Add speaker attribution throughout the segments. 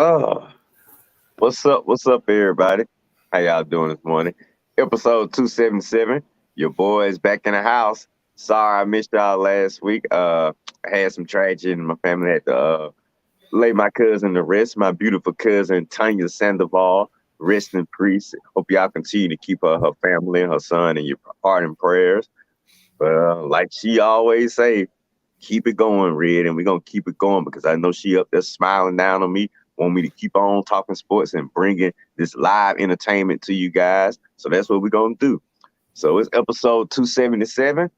Speaker 1: Oh, what's up? What's up, everybody? How y'all doing this morning? Episode 277. Your boy is back in the house. Sorry I missed y'all last week. I had some tragedy in my family. Had to lay my cousin to rest. My beautiful cousin Tanya Sandoval. Rest in peace. Hope y'all continue to keep her family and her son in your heart and prayers. But like she always say, keep it going, Red, and we're gonna keep it going because I know she up there smiling down on me, want me to keep on talking sports and bringing this live entertainment to you guys. So that's what we're gonna do. So it's episode 277.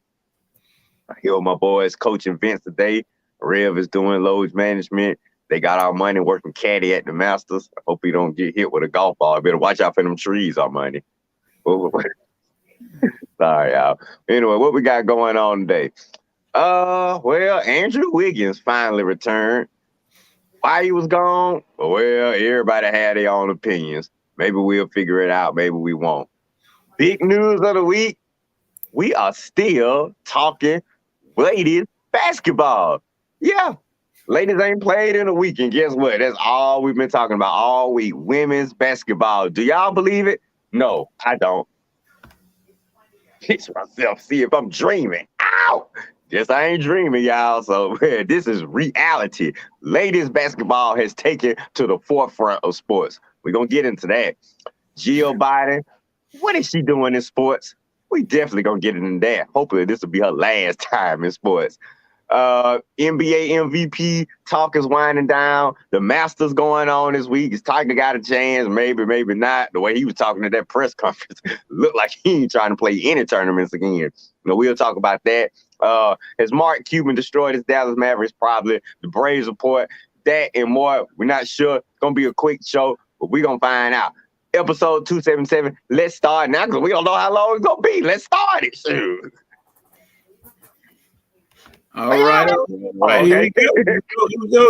Speaker 1: I hear my boys coaching Vince today. Rev is doing loads management. They got our money working caddy at the Masters. I hope he don't get hit with a golf ball. Better watch out for them trees, our money. Sorry, y'all. Anyway, what we got going on today? Well, Andrew Wiggins finally returned. Why he was gone? Well, everybody had their own opinions. Maybe we'll figure it out. Maybe we won't. Big news of the week. We are still talking ladies basketball. Yeah. Ladies ain't played in a week. And guess what? That's all we've been talking about all week. Women's basketball. Do y'all believe it? No, I don't. Fix myself, see if I'm dreaming. Ow! Yes, I ain't dreaming, y'all. So this is reality. Ladies basketball has taken to the forefront of sports. We're going to get into that. Jill Biden, what is she doing in sports? We definitely going to get into that. Hopefully this will be her last time in sports. NBA MVP talk is winding down. The Masters going on this week. Is Tiger got a chance? Maybe, maybe not. The way he was talking at that press conference looked like he ain't trying to play any tournaments again. We'll talk about that. Has Mark Cuban destroyed his Dallas Mavericks? Probably. The Braves report that and more. We're not sure. It's gonna be a quick show, but we're gonna find out. Episode 277. Let's start now because we don't know how long it's gonna be. Let's start it. Shoot.
Speaker 2: All right.
Speaker 1: Okay.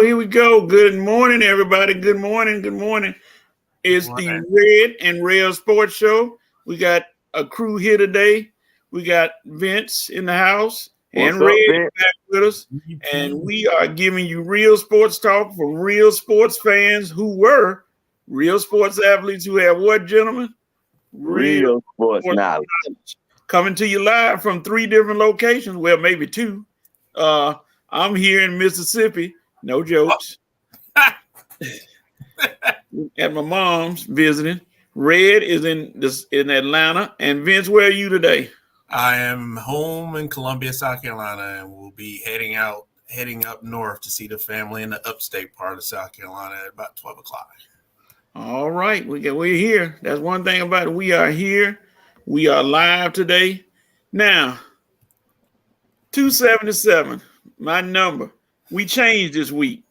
Speaker 2: Here we go. Good morning, everybody. Good morning. Good morning. It's the Red and Real Sports Show. We got a crew here today. We got Vince in the house and Red back with us. And we are giving you real sports talk from real sports fans who were real sports athletes who have what, gentlemen?
Speaker 1: Real sports knowledge.
Speaker 2: Coming to you live from 3 different locations. Well, maybe 2. I'm here in Mississippi. No jokes. At my mom's visiting. Red is in Atlanta. And Vince, where are you today?
Speaker 3: I am home in Columbia, South Carolina, and we'll be heading up north to see the family in the upstate part of South Carolina at about 12 o'clock.
Speaker 2: All right, we're here. That's one thing about it. We are here. We are live today. Now, 277, my number. We changed this week.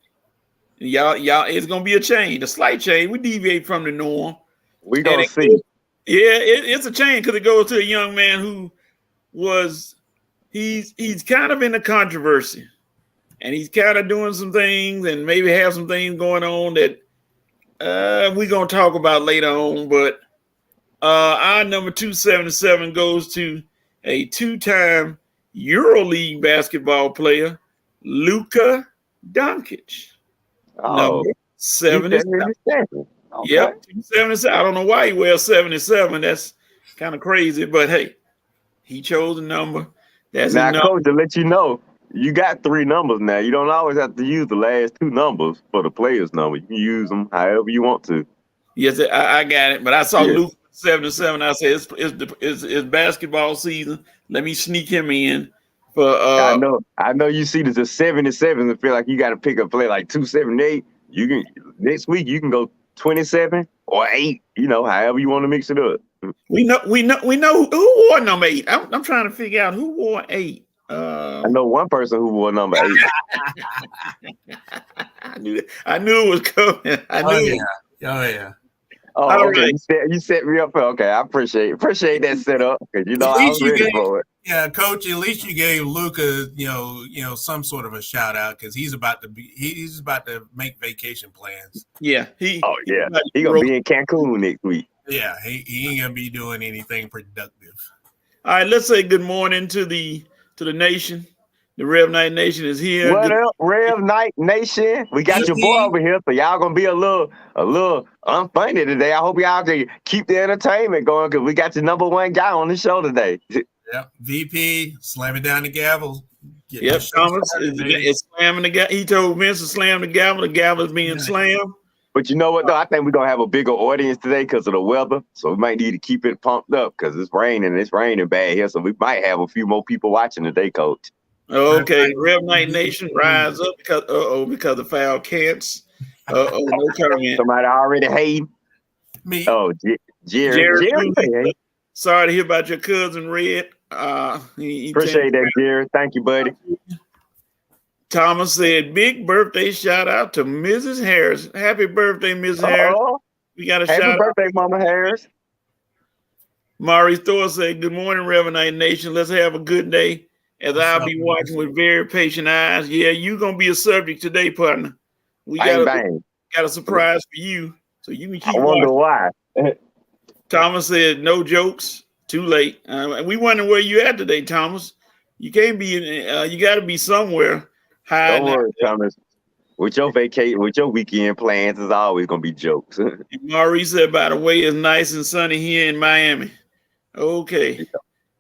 Speaker 2: Y'all, it's gonna be a change, a slight change. We deviate from the norm.
Speaker 1: We gonna see.
Speaker 2: It's a change because it goes to a young man who he's kind of in the controversy, and he's kind of doing some things and maybe have some things going on that we're gonna talk about later on. But our number 277 goes to a 2-time EuroLeague basketball player, Luka Doncic. Number 77. Okay. Yep, 277. I don't know why he wears 77. That's kind of crazy, but hey, he chose a number. That's
Speaker 1: now,
Speaker 2: enough.
Speaker 1: Coach, to let you know, you got 3 numbers now. You don't always have to use the last 2 numbers for the player's number. You can use them however you want to.
Speaker 2: Yes, I got it. But I saw Luka 77. I said it's basketball season. Let me sneak him in. For
Speaker 1: I know you see the 77 and feel like you got to pick a play like 278. You can next week you can go 27 or 8. However you want to mix it up.
Speaker 2: We know who wore number 8. I'm trying to figure out who wore 8.
Speaker 1: I know one person who wore number 8.
Speaker 2: I knew it was coming.
Speaker 1: Oh, okay. Right. You set me up for okay. I appreciate that setup because I was ready for it.
Speaker 3: Yeah, Coach. At least you gave Luka, some sort of a shout out because he's about to make vacation plans.
Speaker 2: Yeah, he
Speaker 1: gonna be in Cancun next week.
Speaker 3: Yeah, he ain't gonna be doing anything productive.
Speaker 2: All right, let's say good morning to the nation. The Rev Night Nation is here.
Speaker 1: What up, Rev Night Nation? We got your boy over here, so y'all gonna be a little unfunny today. I hope y'all can keep the entertainment going because we got your number one guy on the show today.
Speaker 3: Yep. VP slamming down the gavel.
Speaker 2: Yep, Thomas is slamming the gavel. He told Vince to slam the gavel. The gavel is being slammed.
Speaker 1: But you know what, though? I think we're going to have a bigger audience today because of the weather. So we might need to keep it pumped up because it's raining. It's raining bad here. So we might have a few more people watching today, Coach.
Speaker 2: Okay, Rev Night Nation, rise up because of foul cants. No comment.
Speaker 1: Somebody already hating?
Speaker 3: Me.
Speaker 1: Oh, Jerry.
Speaker 2: Sorry to hear about your cousin, Red.
Speaker 1: Appreciate that, Jerry. Thank you, buddy.
Speaker 2: Thomas said, big birthday shout out to Mrs. Harris. Happy birthday, Mrs. Harris. We got a shout out.
Speaker 1: Happy birthday, Mama Harris.
Speaker 2: Maurice Thor said, good morning, Reverend Night Nation. Let's have a good day. As I'll be watching with very patient eyes. Yeah, you're going to be a subject today, partner. We got a surprise for you. So you can keep watching. I wonder
Speaker 1: why.
Speaker 2: Thomas said, no jokes. Too late. We wondering where you at today, Thomas. You can't be you got to be somewhere.
Speaker 1: Don't worry, Thomas. With your weekend plans, it's always going to be jokes.
Speaker 2: Maurice said, by the way, it's nice and sunny here in Miami. Okay.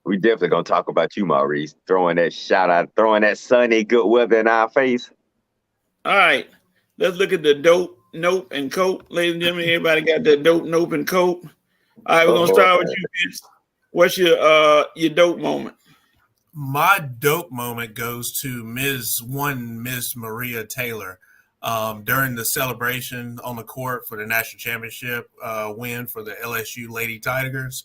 Speaker 1: We definitely going to talk about you, Maurice. Throwing that sunny good weather in our face.
Speaker 2: All right. Let's look at the dope, nope, and coat. Ladies and gentlemen, everybody got that dope, nope, and coat. All right, we're going to start with you, Vince. What's your dope moment?
Speaker 3: My dope moment goes to Miss Maria Taylor during the celebration on the court for the national championship win for the LSU Lady Tigers.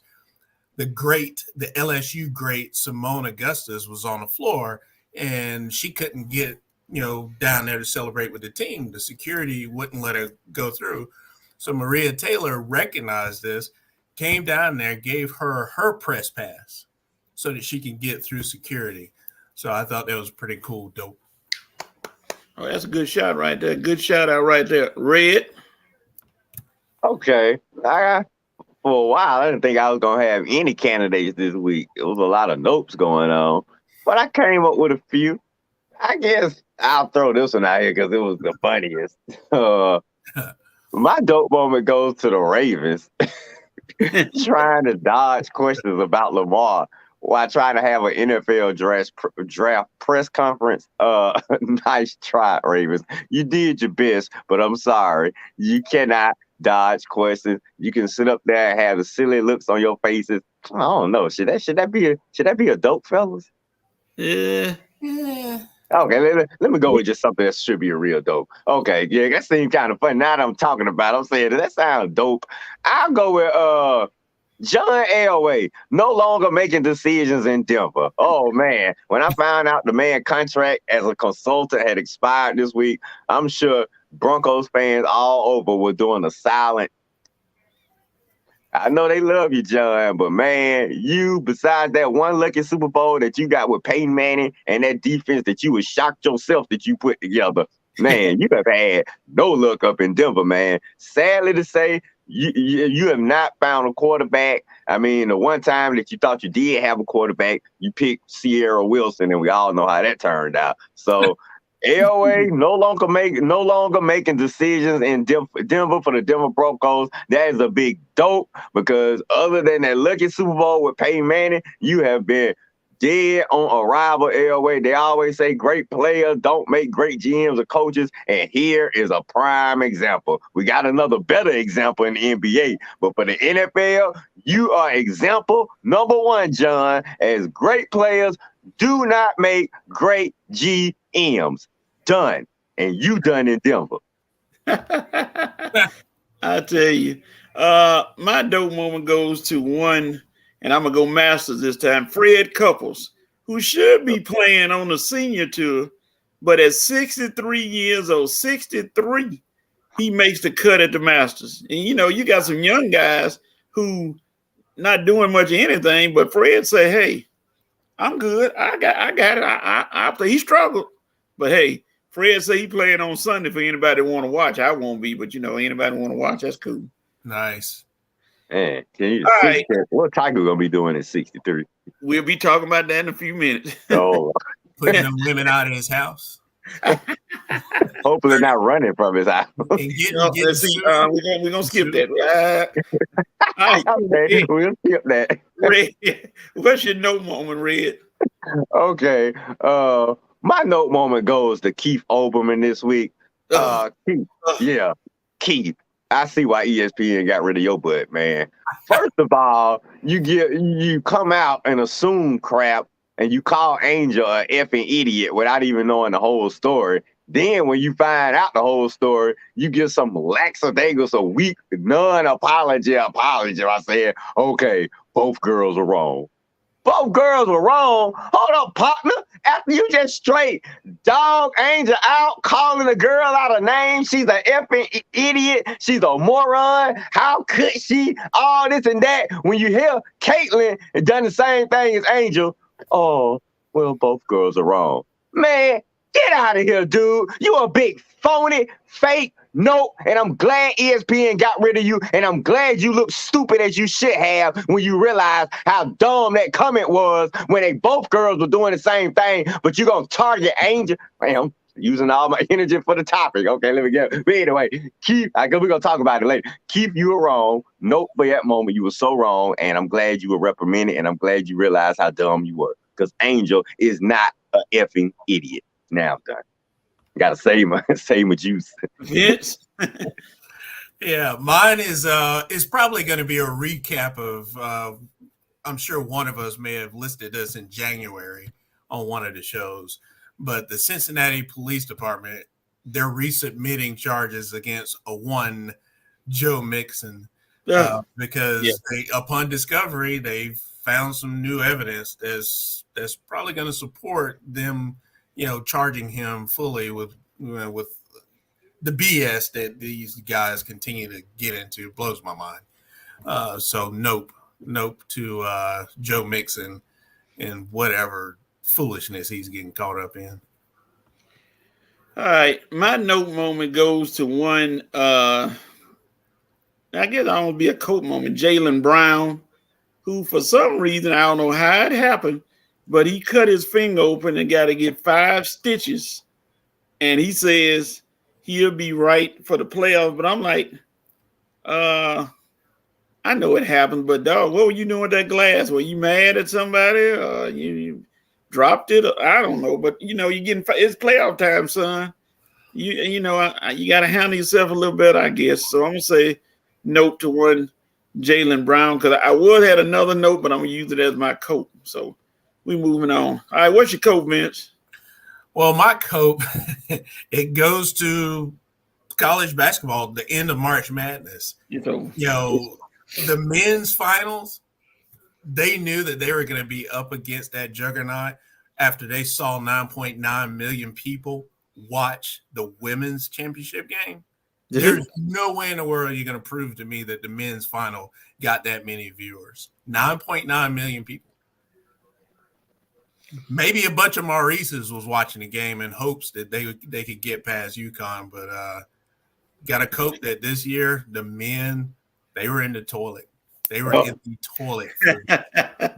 Speaker 3: The LSU great Simone Augustus was on the floor, and she couldn't get down there to celebrate with the team. The security wouldn't let her go through. So Maria Taylor recognized this, came down there, gave her press pass so that she can get through security. So I thought that was pretty cool, dope.
Speaker 2: Oh, that's a good shot right there. Good shout out right there. Red.
Speaker 1: Okay. For a while, I didn't think I was going to have any candidates this week. It was a lot of nopes going on. But I came up with a few. I guess I'll throw this one out here because it was the funniest. My dope moment goes to the Ravens. Trying to dodge questions about Lamar while trying to have an NFL draft press conference. Nice try, Ravens. You did your best, but I'm sorry. You cannot dodge questions. You can sit up there and have the silly looks on your faces. I don't know. Should that be a dope, fellas?
Speaker 2: Yeah.
Speaker 1: Okay, let me go with just something that should be a real dope. Okay, yeah, that seems kind of funny. Now that I'm talking about it, I'm saying that sounds dope. I'll go with John Elway, no longer making decisions in Denver. Oh, man. When I found out the man's contract as a consultant had expired this week, I'm sure Broncos fans all over were doing a silent. I know they love you, John, but, man, you, besides that one lucky Super Bowl that you got with Peyton Manning and that defense that you was shocked yourself that you put together, man, you have had no luck up in Denver, man. Sadly to say, you have not found a quarterback. I mean, the one time that you thought you did have a quarterback, you picked Sierra Wilson, and we all know how that turned out. So, Elway no longer making decisions in Denver for the Denver Broncos. That is a big dope because other than that lucky Super Bowl with Peyton Manning, you have been dead on arrival, Elway. They always say great players don't make great GMs or coaches, and here is a prime example. We got another better example in the NBA, but for the NFL, you are example number one, John, as great players do not make great GMs. Done. And you done in Denver.
Speaker 2: I tell you, my dope moment goes to one, and I'm going to go Masters this time, Fred Couples, who should be playing on the senior tour, but at 63 years old, 63, he makes the cut at the Masters. And, you got some young guys who not doing much of anything, but Fred say, hey, I'm good. I got it. I play. He struggled, but hey, Fred say he playing on Sunday for anybody that want to watch. I won't be, but anybody want to watch, that's cool.
Speaker 3: Nice.
Speaker 1: Man, all right. What Tiger gonna be doing at 63?
Speaker 2: We'll be talking about that in a few minutes.
Speaker 1: Oh.
Speaker 3: putting them women out of his house.
Speaker 1: Hopefully not running from his house.
Speaker 3: And getting
Speaker 2: Let's see. We're gonna skip that.
Speaker 1: Okay, we'll skip that.
Speaker 2: Red, what's your note moment, Red?
Speaker 1: Okay. My note moment goes to Keith Olbermann this week. Keith, yeah, Keith. I see why ESPN got rid of your butt, man. First of all, you come out and assume crap, and you call Angel a effing idiot without even knowing the whole story. Then when you find out the whole story, you give some lackadaisical, a weak non-apology by saying, okay, both girls are wrong. Both girls were wrong. Hold up, partner. After you just straight dog Angel out, calling a girl out a name, she's an effing idiot. She's a moron. How could she? All this and that. When you hear Caitlyn done the same thing as Angel, oh, well, both girls are wrong. Man, get out of here, dude. You a big phony, fake, nope. And I'm glad ESPN got rid of you. And I'm glad you look stupid as you should have when you realize how dumb that comment was when they both girls were doing the same thing. But you're going to target Angel. Man, I'm using all my energy for the topic. Okay, let me get it. But anyway, Keith, we're going to talk about it later. Keith, you were wrong. Nope, for that moment, you were so wrong. And I'm glad you were reprimanded. And I'm glad you realized how dumb you were. Because Angel is not an effing idiot. Now I'm done. Gotta save my juice.
Speaker 2: Vince?
Speaker 3: Yeah, mine is probably going to be a recap of I'm sure one of us may have listed this in January on one of the shows, but the Cincinnati Police Department, they're resubmitting charges against one Joe Mixon because upon discovery they've found some new evidence that's probably going to support them, charging him fully with the BS that these guys continue to get into. Blows my mind. So nope to Joe Mixon and whatever foolishness he's getting caught up in.
Speaker 2: All right, my note moment goes to one. I guess I want to be a coat moment. Jaylen Brown, who for some reason I don't know how it happened, but he cut his finger open and got to get 5 stitches. And he says he'll be right for the playoffs. But I'm like, I know it happened, but dog, what were you doing with that glass? Were you mad at somebody? You dropped it? I don't know. But, you're getting – it's playoff time, son. You got to handle yourself a little better, I guess. So I'm going to say note to one Jaylen Brown because I would have had another note, but I'm going to use it as my coat. So we moving on. All right, what's your coat, Vince?
Speaker 3: Well, my coat, it goes to college basketball, the end of March Madness. The men's finals, they knew that they were going to be up against that juggernaut after they saw 9.9 million people watch the women's championship game. There's no way in the world you're going to prove to me that the men's final got that many viewers. 9.9 million people. Maybe a bunch of Maurices was watching the game in hopes that they could get past UConn, but got a coat that this year the men, they were in the toilet. They were in the toilet.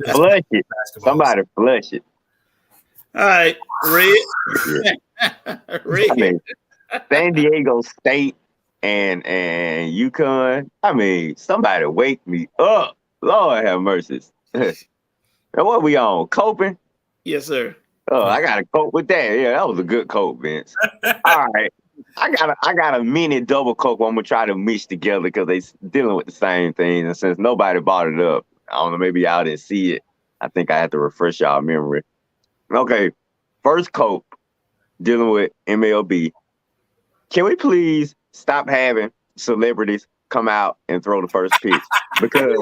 Speaker 1: Flush it. Somebody flush it.
Speaker 2: All right, Red.
Speaker 1: Red. I mean, San Diego State and UConn. I mean, somebody wake me up. Lord have mercy. And what we on? Coping?
Speaker 2: Yes, sir.
Speaker 1: Oh, I got to cope with that. Yeah, that was a good cope, Vince. All right. I got a mini double cope I'm going to try to mix together because they dealing with the same thing. And since nobody brought it up, I don't know, maybe y'all didn't see it. I think I have to refresh y'all memory. Okay. First cope, dealing with MLB. Can we please stop having celebrities come out and throw the first pitch? Because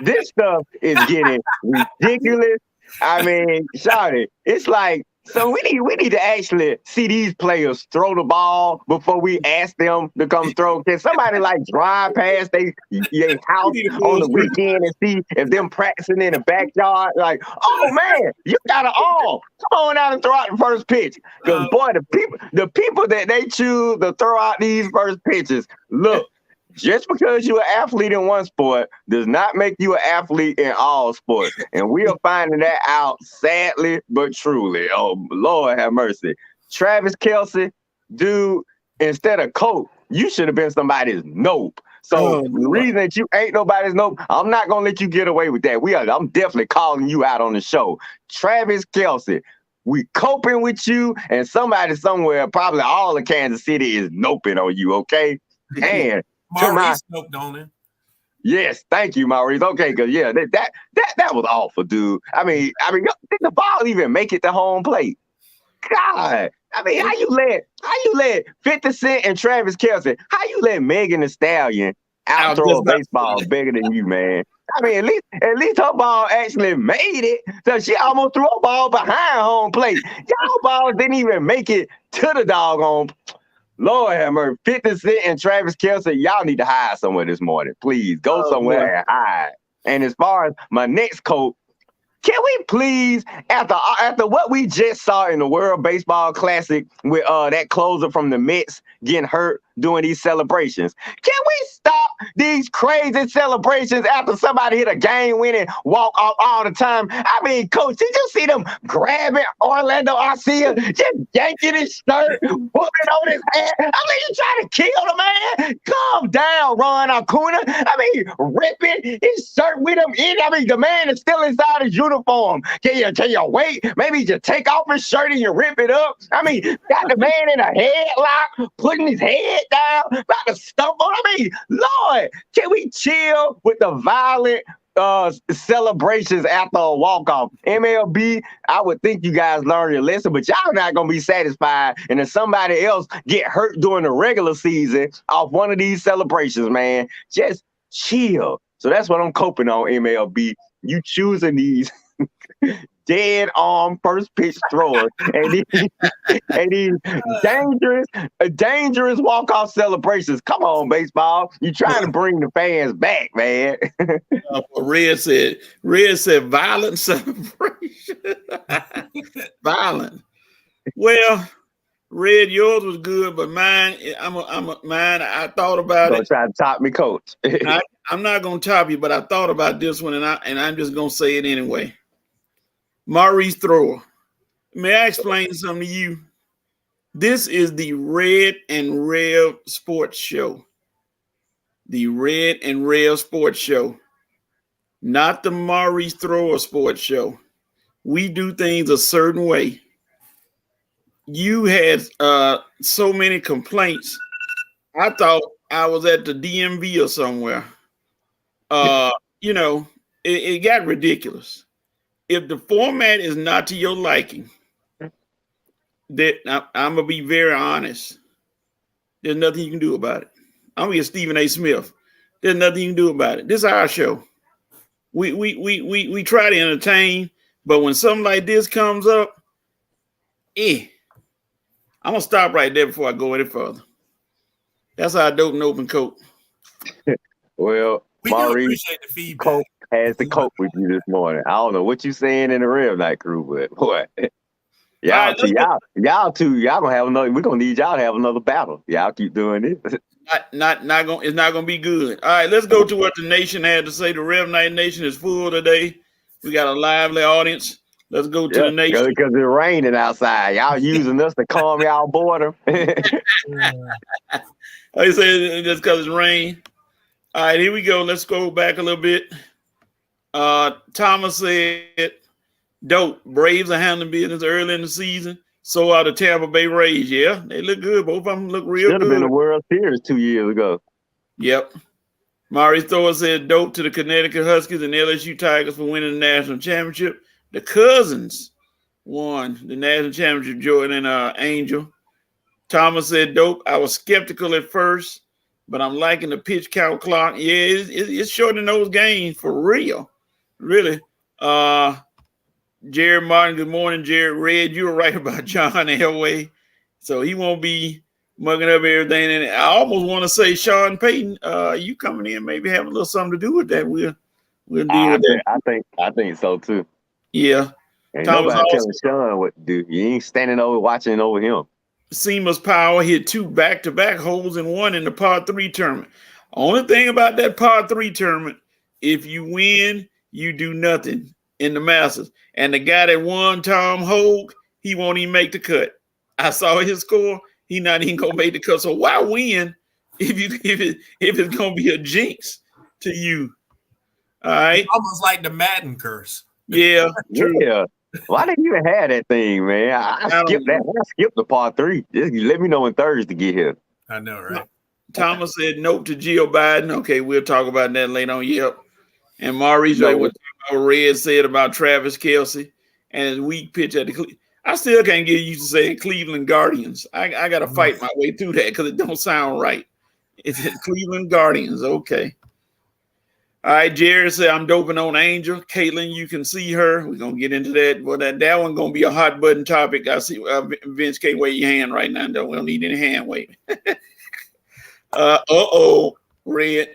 Speaker 1: this stuff is getting ridiculous. I mean, sorry, it's like, so we need to actually see these players throw the ball before we ask them to come throw. Can somebody like drive past their house on the weekend and see if them practicing in the backyard? Like, oh man, you got it all. Come on out and throw out the first pitch. Because boy, the people that they choose to throw out these first pitches, look, just because you're an athlete in one sport does not make you an athlete in all sports. And we are finding that out sadly but truly. Oh, Lord have mercy. Travis Kelce, dude, instead of Coke, you should have been somebody's nope. So the reason that you ain't nobody's nope, I'm not gonna let you get away with that. I'm definitely calling you out on the show. Travis Kelce, we coping with you, and somebody somewhere, probably all of Kansas City, is noping on you, okay? And
Speaker 3: Maurice noped on him.
Speaker 1: Yes, thank you, Maurice. Okay, because yeah, that was awful, dude. I mean, did the ball even make it to home plate? God, I mean, how you let 50 Cent and Travis Kelce, how you let Megan Thee Stallion out throw a baseball bigger than you, man? I mean, at least her ball actually made it. So she almost threw a ball behind home plate. Y'all balls didn't even make it to the doggone. Lord have mercy. 50 Cent and Travis Kelce, y'all need to hide somewhere this morning. Please go somewhere and hide. And as far as my next coach, can we please, after what we just saw in the World Baseball Classic with that closer from the Mets getting hurt doing these celebrations, can we stop these crazy celebrations after somebody hit a game-winning walk-off all the time? I mean, Coach, did you see them grabbing Orlando Arcia, just yanking his shirt, pulling on his hand? I mean, you trying to kill the man? Calm down, Ron Acuna. I mean, ripping his shirt with him in. I mean, the man is still inside his uniform. Can you wait? Maybe just take off his shirt and you rip it up. I mean, got the man in a headlock, putting his head down, about to stumble. I mean, Lord, can we chill with the violent celebrations after a walk-off? MLB, I would think you guys learned your lesson, but y'all not going to be satisfied. And if somebody else get hurt during the regular season off one of these celebrations, man, just chill. So that's what I'm coping on, MLB. You choosing these dead arm first pitch throwers and these dangerous walk-off celebrations. Come on, baseball. You trying to bring the fans back, man.
Speaker 2: Red said violent celebration. Violent. Well, Red, yours was good, but mine, I thought about it.
Speaker 1: Try to top me, Coach.
Speaker 2: I'm not gonna top you, but I thought about this one, and I'm just gonna say it anyway. Maurice Thrower. May I explain something to you? This is the Red and Rev Sports Show. The Red and Rev Sports Show. Not the Maurice Thrower Sports Show. We do things a certain way. You had so many complaints. I thought I was at the DMV or somewhere. You know, it got ridiculous. If the format is not to your liking, that I'm gonna be very honest. There's nothing you can do about it. I'm gonna get Stephen A. Smith. There's nothing you can do about it. This is our show. We try to entertain, but when something like this comes up, I'm gonna stop right there before I go any further. That's how I dope and open coat.
Speaker 1: Well,
Speaker 3: we do
Speaker 1: Maurice,
Speaker 3: appreciate the feedback.
Speaker 1: Coach has to cope with you this morning. I don't know what you saying in the Rev Night crew, but boy, y'all gonna have another. We're gonna need y'all to have another battle. Y'all keep doing this.
Speaker 2: It's not gonna be good. All right, let's go to what the nation had to say. The Rev Night Nation is full today. We got a lively audience. Let's go to the nation.
Speaker 1: Because it's raining outside. Y'all using us to calm y'all boredom.
Speaker 2: Like I said, just because it's rain. All right, here we go. Let's go back a little bit. Thomas said, dope. Braves are handling business early in the season. So are the Tampa Bay Rays. Yeah, they look good. Both of them look real good.
Speaker 1: Should have been the World Series 2 years ago.
Speaker 2: Yep. Maurice Thrower said, dope to the Connecticut Huskies and LSU Tigers for winning the national championship. The Cousins won the national championship, Jordan and Angel. Thomas said, dope. I was skeptical at first, but I'm liking the pitch count clock. Yeah, it's shortening those games for real. Really. Jared Martin, good morning, Jared. Red, you were right about John Elway. So he won't be mugging up everything. And I almost want to say, Sean Payton, you coming in maybe have a little something to do with that. We'll deal with that.
Speaker 1: I think so too.
Speaker 2: Yeah.
Speaker 1: Ain't nobody telling Sean what to do. You ain't standing over watching over him.
Speaker 2: Seamus Power hit 2 back-to-back holes in one in the par 3 tournament. Only thing about that Part 3 tournament, if you win, you do nothing in the Masters. And the guy that won, Tom Hogue, he won't even make the cut. I saw his score. He not even gonna make the cut. So why win if it's gonna be a jinx to you? All right.
Speaker 3: It's almost like the Madden curse.
Speaker 2: Yeah. True.
Speaker 1: Yeah. Why did you even have that thing, man? I skipped that. I skipped the Part 3. Just let me know when Thursday get here.
Speaker 3: I know, right?
Speaker 2: Thomas said nope to Jill Biden. Okay, we'll talk about that later on. Yep. And Maurice, what Red said about Travis Kelce and his weak pitch at the I still can't get used to saying Cleveland Guardians. I got to fight my way through that because it don't sound right. It's Cleveland Guardians. Okay. All right, Jared said, I'm doping on Angel. Caitlin, you can see her. We're going to get into that. Well, that one going to be a hot button topic. I see Vince can't wave your hand right now. We don't need any hand waving. Red.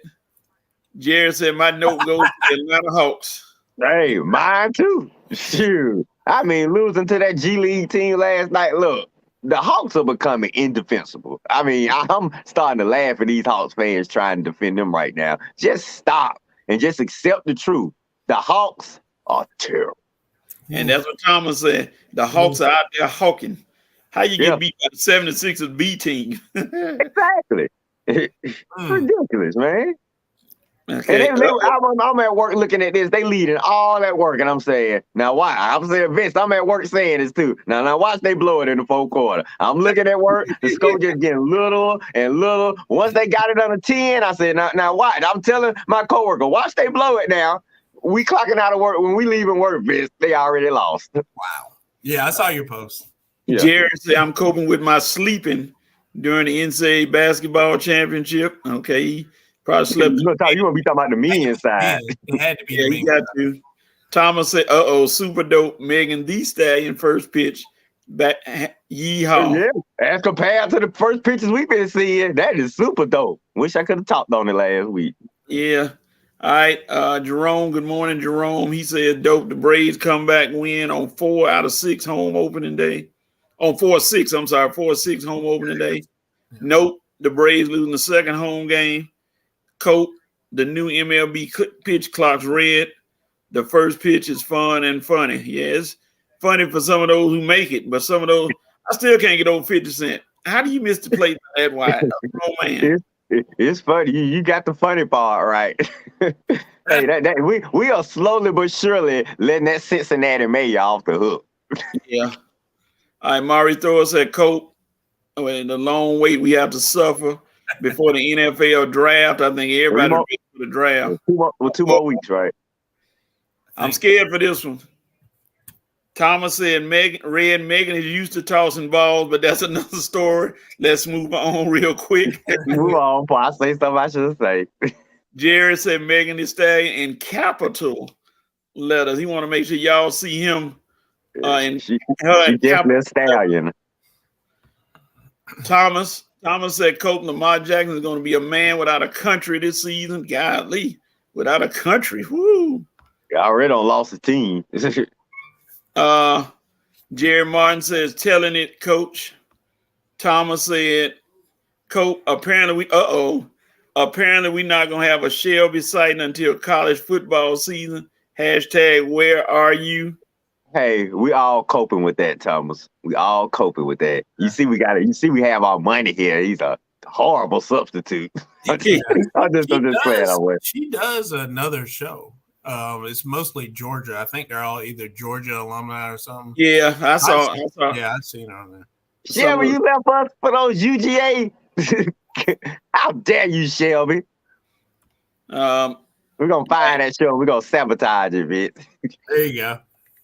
Speaker 2: Jared said, my note goes to the Atlanta Hawks.
Speaker 1: Hey, mine too. Shoot. I mean, losing to that G League team last night. Look, the Hawks are becoming indefensible. I mean, I'm starting to laugh at these Hawks fans trying to defend them right now. Just stop and just accept the truth. The Hawks are terrible.
Speaker 2: And that's what Thomas said. The Hawks are out there hawking. How you get beat by the 76ers B team?
Speaker 1: Exactly. Ridiculous, man.
Speaker 2: Okay.
Speaker 1: And I'm at work looking at this. They leading all that work, and I'm saying, now why? I'm saying, Vince, I'm at work saying this too. Now watch they blow it in the fourth quarter. I'm looking at work. The score just getting little and little. Once they got it under 10, I said, now why? I'm telling my coworker, watch they blow it now. We clocking out of work. When we leaving work, Vince, they already lost.
Speaker 3: Wow. Yeah, I saw your post.
Speaker 2: Yeah. Jared said, I'm coping with my sleeping during the NCAA basketball championship. Okay. Probably slept.
Speaker 1: You want to be talking about the men's side.
Speaker 3: It had to be.
Speaker 2: Yeah, you got to. Thomas said, super dope. Megan Thee Stallion first pitch. Back, yeehaw.
Speaker 1: Yeah, as compared to the first pitches we've been seeing, that is super dope. Wish I could have talked on it last week.
Speaker 2: Yeah. All right. Jerome, good morning, Jerome. He said, dope. The Braves comeback win on 4 out of 6 home opening day. On 4-6, I'm sorry, 4-6 home opening day. Nope. The Braves losing the second home game. Coat, the new MLB pitch clock's red. The first pitch is fun and funny. Yeah, it's funny for some of those who make it, but some of those, I still can't get over 50 Cent. How do you miss the plate that wide? Oh, man.
Speaker 1: It's funny. You got the funny part, right? Hey, we are slowly but surely letting that Cincinnati mayor off the hook.
Speaker 2: Yeah. All right, Mari Thor said, Coat, the long wait we have to suffer before the NFL draft. I think everybody ready for the draft.
Speaker 1: 2 more weeks, right?
Speaker 2: I'm scared for this one. Thomas said Megan is used to tossing balls, but that's another story. Let's move on real quick.
Speaker 1: Move on before I say something I should say.
Speaker 2: Jared said Megan Thee Stallion in capital letters. He want to make sure y'all see him.
Speaker 1: She definitely a stallion.
Speaker 2: Thomas said Coach Lamar Jackson is going to be a man without a country this season. Golly, without a country. Woo.
Speaker 1: He already done lost the team.
Speaker 2: Jerry Martin says, telling it, Coach. Thomas said, Coach, apparently we're not going to have a Shelby sighting until college football season. # where are you?
Speaker 1: Hey, we all coping with that, Thomas. We all coping with that. You see, we have our money here. He's a horrible substitute. I'm just playing away.
Speaker 3: She does another show. It's mostly Georgia. I think they're all either Georgia alumni or something.
Speaker 2: Yeah, I saw.
Speaker 3: Yeah, I've seen her on there.
Speaker 1: Shelby, you left us for those UGA. How dare you, Shelby? We're gonna find that show. We're gonna sabotage it, bitch.
Speaker 3: There you go.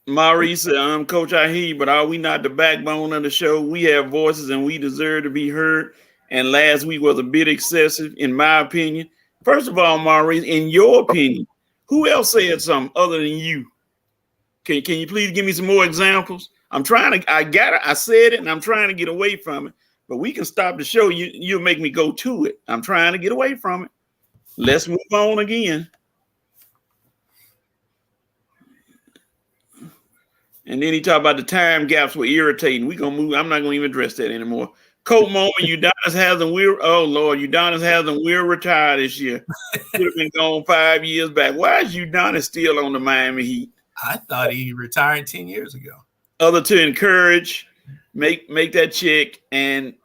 Speaker 2: Maurice said, Coach, I hear you, but are we not the backbone of the show? We have voices and we deserve to be heard. And last week was a bit excessive, in my opinion. First of all, Maurice, in your opinion, who else said something other than you? Can you please give me some more examples? I said it and I'm trying to get away from it, but we can stop the show. You'll make me go to it. I'm trying to get away from it. Let's move on again. And then he talked about the time gaps were irritating. We're going to move. I'm not going to even address that anymore. Colt moment, Udonis Haslam Weir. Oh Lord, Udonis Haslam will retire this year. Should have been gone 5 years back. Why is Udonis still on the Miami Heat?
Speaker 3: I thought he retired 10 years ago.
Speaker 2: Other to encourage, make that check, and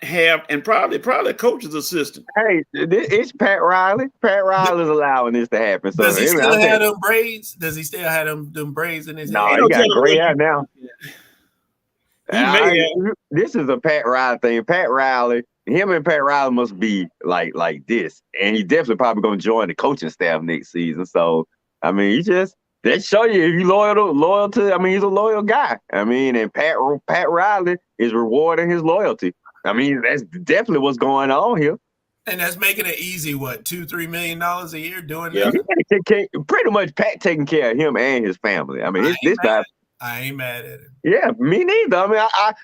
Speaker 2: probably a coach's assistant.
Speaker 1: Hey, it's Pat Riley. Pat Riley's allowing this to happen. So
Speaker 3: Does he still have them braids? Does he still have them braids in his head?
Speaker 1: No, he got gray hair now.
Speaker 2: He
Speaker 1: this is a Pat Riley thing. Pat Riley, him and Pat Riley must be like this, and he definitely probably going to join the coaching staff next season. So I mean, that show you if you loyal to. I mean, he's a loyal guy. I mean, and Pat Riley is rewarding his loyalty. I mean, that's definitely what's going on here.
Speaker 3: And that's making it easy. What, $2-3 million a year doing
Speaker 2: that?
Speaker 1: Yeah, pretty much Pat taking care of him and his family. I mean, this guy.
Speaker 3: I ain't mad at it.
Speaker 1: Yeah, me neither. I mean,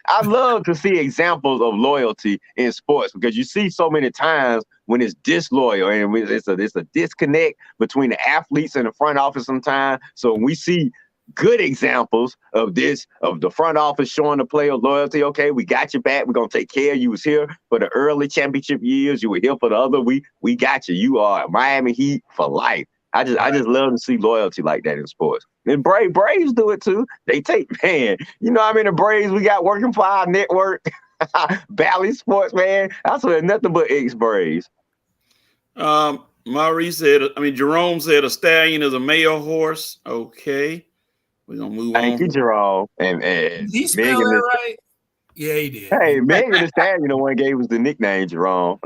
Speaker 1: I love to see examples of loyalty in sports because you see so many times when it's disloyal and it's a disconnect between the athletes and the front office sometimes. So when we see good examples of this, of the front office showing the player loyalty. Okay, we got your back. We're going to take care of you. You was here for the early championship years. You were here for the other. We got you. You are Miami Heat for life. I just love to see loyalty like that in sports. And Braves do it too. They take, man, you know how many Braves we got working for our network? Bally Sports, man. I swear nothing but ex-Braves.
Speaker 2: Jerome said a stallion is a male horse. Okay. We're going to move on.
Speaker 1: Thank you, Jerome. And
Speaker 3: did he spell that right? Yeah, he did.
Speaker 1: Hey, Megan the Stallion, the one gave us the nickname, Jerome.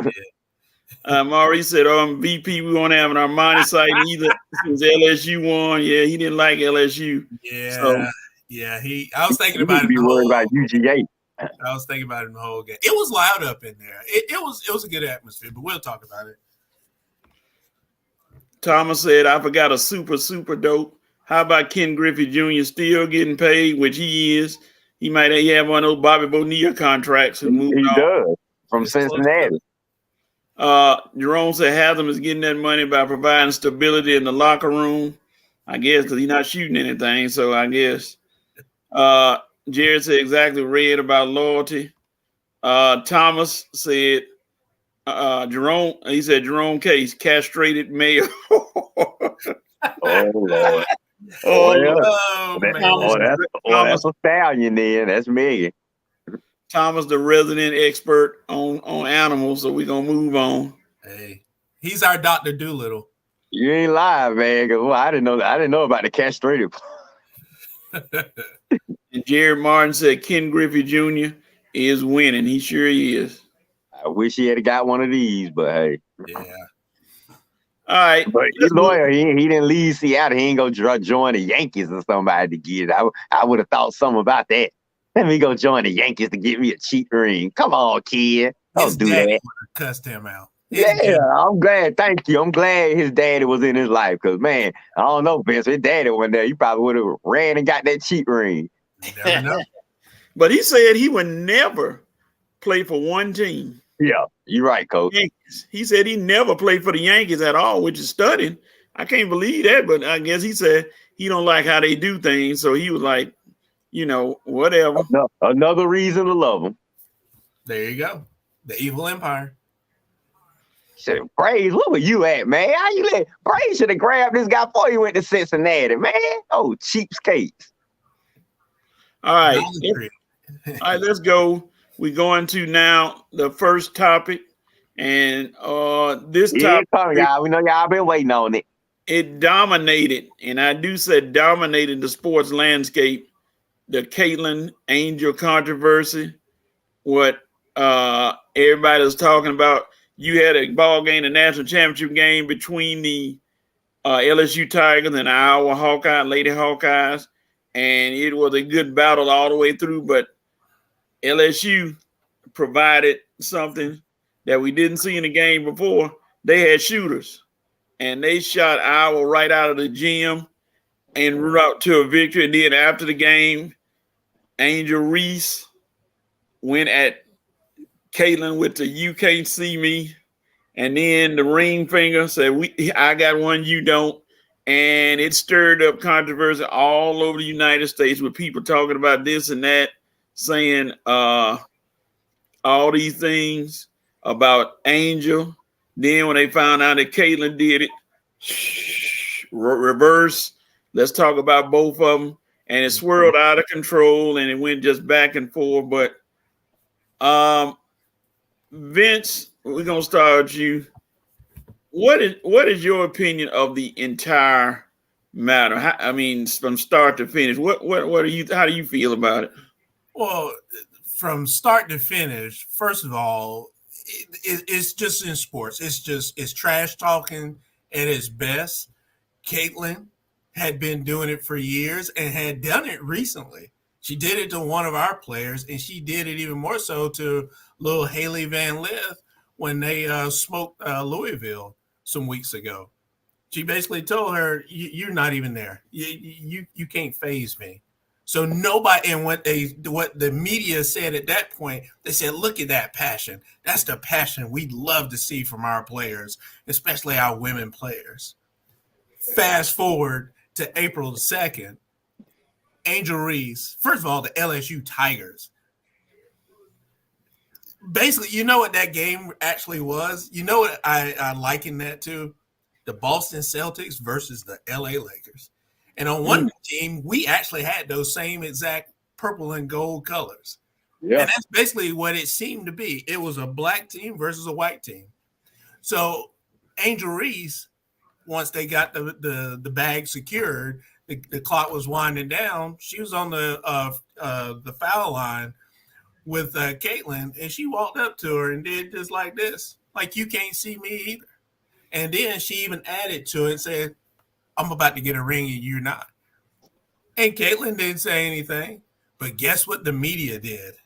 Speaker 2: Maurice said, VP, we won't have an Armani site either since LSU won. Yeah, he didn't like LSU.
Speaker 3: Yeah,
Speaker 2: so,
Speaker 3: yeah. I was thinking about it.
Speaker 1: Be worried about UGA.
Speaker 3: I was thinking about it the whole game. It was loud up in there. It was a good atmosphere, but we'll talk about it.
Speaker 2: Thomas said, I forgot a super dope. How about Ken Griffey Jr. still getting paid, which he is? He might have one of those Bobby Bonilla contracts. And
Speaker 1: he does from Cincinnati.
Speaker 2: Jerome said Haslam is getting that money by providing stability in the locker room. I guess because he's not shooting anything. So I guess. Jared said exactly read about loyalty. Thomas said Jerome. He said Jerome Case castrated male.
Speaker 1: Oh Lord. That's a stallion then. That's Megan.
Speaker 2: Thomas, the resident expert on animals, so we're gonna move on.
Speaker 3: Hey, he's our Dr. Doolittle.
Speaker 1: You ain't lying, man. I didn't know about the castrated.
Speaker 2: And Jared Martin said Ken Griffey Jr. is winning. He sure is.
Speaker 1: I wish he had got one of these, but hey.
Speaker 3: Yeah.
Speaker 2: All right.
Speaker 1: But he's loyal. He didn't leave Seattle. He ain't go join the Yankees or somebody to get it. I would have thought something about that. Let me go join the Yankees to get me a cheap ring. Come on, kid. Don't do that.
Speaker 3: Cussed him out.
Speaker 1: Yeah, I'm glad. Thank you. I'm glad his daddy was in his life because, man, I don't know, Vince. His daddy went there. He probably would have ran and got that cheap ring.
Speaker 3: You never know.
Speaker 2: But he said he would never play for one team.
Speaker 1: Yeah, you're right, Coach.
Speaker 2: Yankees. He said he never played for the Yankees at all, which is stunning. I can't believe that, but I guess he said he don't like how they do things, so he was like, whatever.
Speaker 1: Another reason to love him.
Speaker 3: There you go. The evil empire.
Speaker 1: Said, Braves, where were you at, man? How you let Braves should have grabbed this guy before he went to Cincinnati, man? Oh, cheapskates.
Speaker 2: All right. All right, let's go. We're going to now the first topic. And this topic,
Speaker 1: y'all. We know y'all been waiting on it.
Speaker 2: It dominated, and I do say dominated the sports landscape, the Caitlin Angel controversy, what everybody was talking about. You had a ball game, a national championship game between the LSU Tigers and our Lady Hawkeyes, and it was a good battle all the way through, but LSU provided something that we didn't see in the game before. They had shooters, and they shot Iowa right out of the gym en route to a victory. And then after the game, Angel Reese went at Caitlin with the "you can't see me," and then the ring finger said, "I got one, you don't." And it stirred up controversy all over the United States with people talking about this and that, saying all these things about Angel. Then when they found out that Caitlyn did it, reverse. Let's talk about both of them. And it swirled out of control and it went just back and forth. But Vince, we're gonna start with you. What is your opinion of the entire matter? I mean, from start to finish. What are you? How do you feel about it?
Speaker 3: Well, from start to finish, first of all, it's just in sports. It's trash talking at its best. Caitlyn had been doing it for years and had done it recently. She did it to one of our players, and she did it even more so to little Haley Van Lith when they smoked Louisville some weeks ago. She basically told her, "You're not even there. You can't phase me." So nobody, and what the media said at that point, they said, "Look at that passion. That's the passion we'd love to see from our players, especially our women players." Fast forward to April the 2nd, Angel Reese, first of all, the LSU Tigers. Basically, you know what that game actually was? You know what I liken that to? The Boston Celtics versus the LA Lakers. And on one team, we actually had those same exact purple and gold colors. Yeah. And that's basically what it seemed to be. It was a black team versus a white team. So Angel Reese, once they got the bag secured, the clock was winding down. She was on the foul line with Caitlyn, and she walked up to her and did just like this, like, "You can't see me either." And then she even added to it and said, "I'm about to get a ring and you're not." And Caitlyn didn't say anything, but guess what the media did?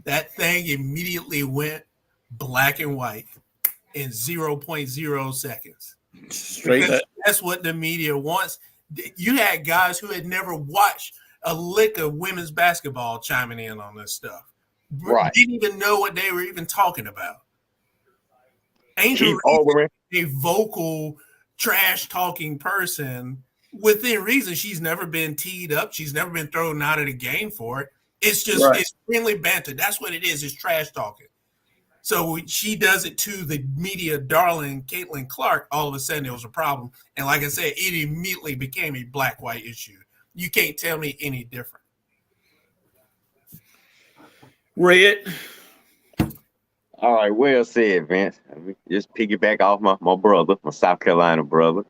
Speaker 3: That thing immediately went black and white in 0.0 seconds.
Speaker 2: Straight up.
Speaker 3: That's what the media wants. You had guys who had never watched a lick of women's basketball chiming in on this stuff. Right. Didn't even know what they were even talking about. Angel Reese, a vocal, trash-talking person, within reason. She's never been teed up. She's never been thrown out of the game for it. It's just It's friendly banter. That's what it is. It's trash-talking. So she does it to the media darling Caitlin Clark. All of a sudden, it was a problem. And like I said, it immediately became a black-white issue. You can't tell me any different.
Speaker 2: Red.
Speaker 1: All right, well said, Vince. Just piggyback off my brother, my South Carolina brother.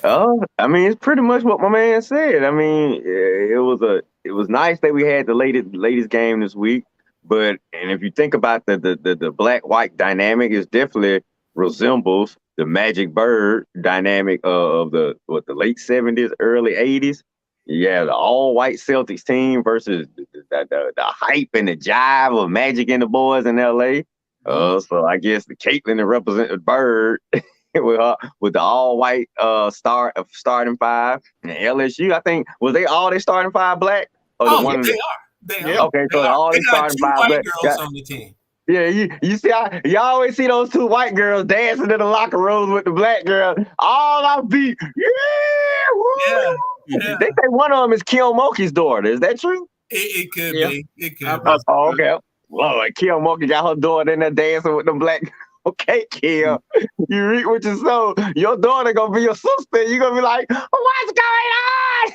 Speaker 1: I mean, it's pretty much what my man said. I mean, it was nice that we had the latest game this week. And if you think about the black-white dynamic, it definitely resembles the Magic Bird dynamic of the late 70s, early 80s. Yeah, the all-white Celtics team versus the hype and the jive of Magic and the boys in L.A. So I guess the Caitlyn that represented Bird with the all-white starting five. And LSU, I think, was they all they starting five black?
Speaker 3: They are. They are.
Speaker 1: Okay, so all they starting five black
Speaker 3: girls on the team.
Speaker 1: Yeah, you see, you always see those two white girls dancing in the locker rooms with the black girl. All I beat, yeah. They say one of them is Kiyomoki's daughter. Is that true?
Speaker 3: It could be. It could be.
Speaker 1: Oh, okay. Lord, Kiyomoki got her daughter in there dancing with the black. Okay, Kiyo, you reap what you sow. Your daughter gonna be your sister. You gonna be like, what's going on?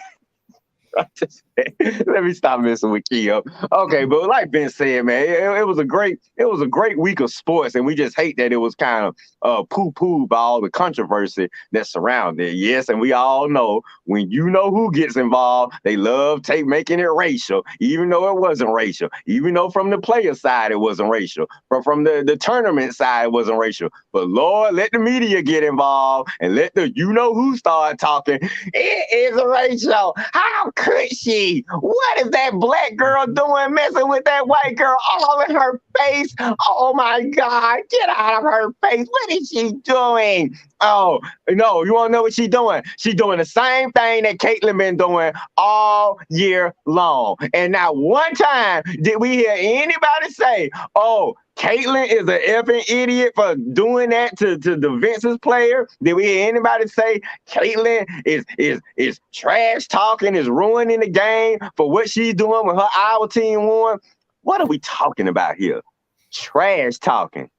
Speaker 1: Let me stop messing with Keo. Okay, but like Ben said, man, it was a great week of sports, and we just hate that it was kind of poo-poo by all the controversy that surrounded it. Yes, and we all know when you know who gets involved, they love making it racial, even though it wasn't racial. Even though from the player side it wasn't racial, from the tournament side it wasn't racial. But Lord, let the media get involved and let the you know who start talking. It is racial. How could she? What is that black girl doing messing with that white girl all in her face? Oh my God, get out of her face. What is she doing? Oh, no, you want to know what she's doing? She's doing the same thing that Caitlyn been doing all year long. And not one time did we hear anybody say, oh, Caitlyn is an effing idiot for doing that to the Vince's player. Did we hear anybody say Caitlyn is trash talking, is ruining the game for what she's doing when her Iowa team won? What are we talking about here? Trash talking.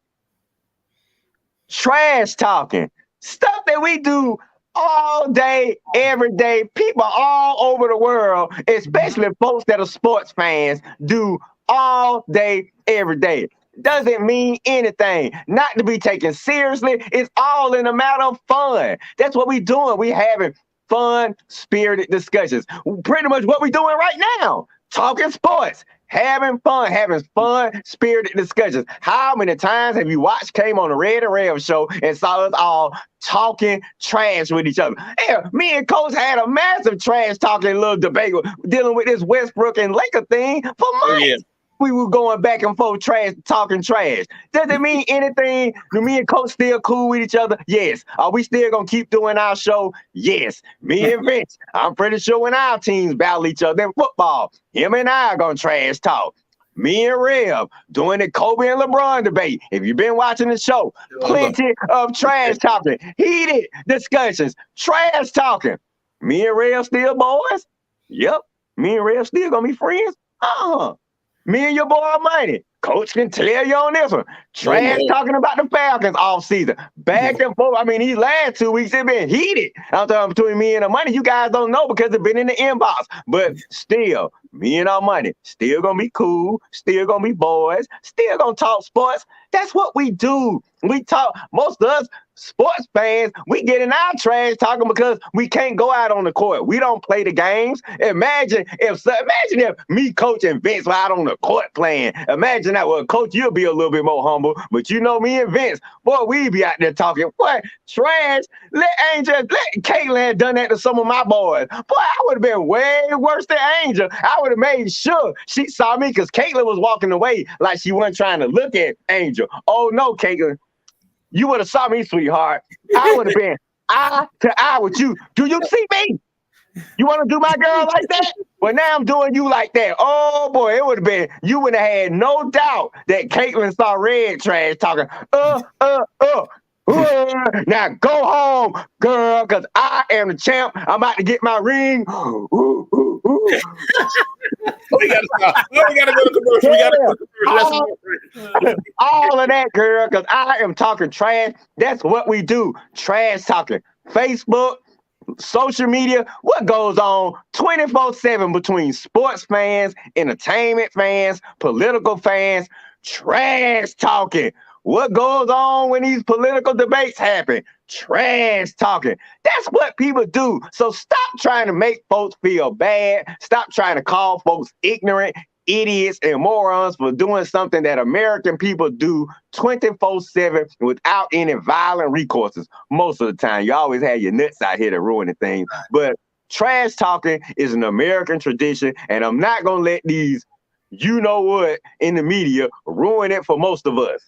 Speaker 1: Trash talking. Stuff that we do all day, every day. People all over the world, especially folks that are sports fans, do all day, every day. Doesn't mean anything. Not to be taken seriously. It's all in a matter of fun. That's what we doing. We having fun, spirited discussions. Pretty much what we doing right now. Talking sports. Having fun, spirited discussions. How many times have you watched Came on the Red and Rev show and saw us all talking trash with each other? Yeah, me and Coach had a massive trash talking little debate dealing with this Westbrook and Laker thing for months.
Speaker 2: Yeah.
Speaker 1: We were going back and forth talking trash. Does it mean anything? Do me and Coach still cool with each other? Yes. Are we still going to keep doing our show? Yes. Me and Vince, I'm pretty sure when our teams battle each other in football, him and I are going to trash talk. Me and Rev doing the Kobe and LeBron debate. If you've been watching the show, plenty of trash talking, heated discussions, trash talking. Me and Rev still boys? Yep. Me and Rev still going to be friends? Me and your boy Armani. Coach can tell you on this one. Trash talking about the Falcons all season. Back and forth. I mean, these last 2 weeks, it been heated. I'm talking between me and Armani. You guys don't know because it's been in the inbox. But still, me and Armani, still going to be cool. Still going to be boys. Still going to talk sports. That's what we do. We talk. Most of us sports fans, we get in our trash talking because we can't go out on the court. We don't play the games. Imagine if me, Coach, and Vince were out on the court playing. Imagine that. Well, Coach, you'll be a little bit more humble, but you know me and Vince, boy, we be out there talking. What trash? Let Caitlin had done that to some of my boys. Boy, I would have been way worse than Angel. I would have made sure she saw me because Caitlin was walking away like she wasn't trying to look at Angel. Oh no, Caitlin. You would have saw me, sweetheart. I would have been eye to eye with you. Do you see me? You want to do my girl like that? Well, now I'm doing you like that. Oh, boy, it would have been, you would have had no doubt that Caitlin saw Red trash talking, now go home, girl, because I am the champ. I'm about to get my ring.
Speaker 2: We gotta stop. We gotta go to commercial. We gotta go to commercial.
Speaker 1: All of that, girl, because I am talking trash. That's what we do. Trash talking. Facebook, social media, what goes on 24/7 between sports fans, entertainment fans, political fans, trash talking. What goes on when these political debates happen? Trash talking. That's what people do. So stop trying to make folks feel bad. Stop trying to call folks ignorant, idiots, and morons for doing something that American people do 24/7 without any violent recourses. Most of the time, you always have your nuts out here to ruin things. But trash talking is an American tradition, and I'm not going to let these you-know-what in the media ruin it for most of us.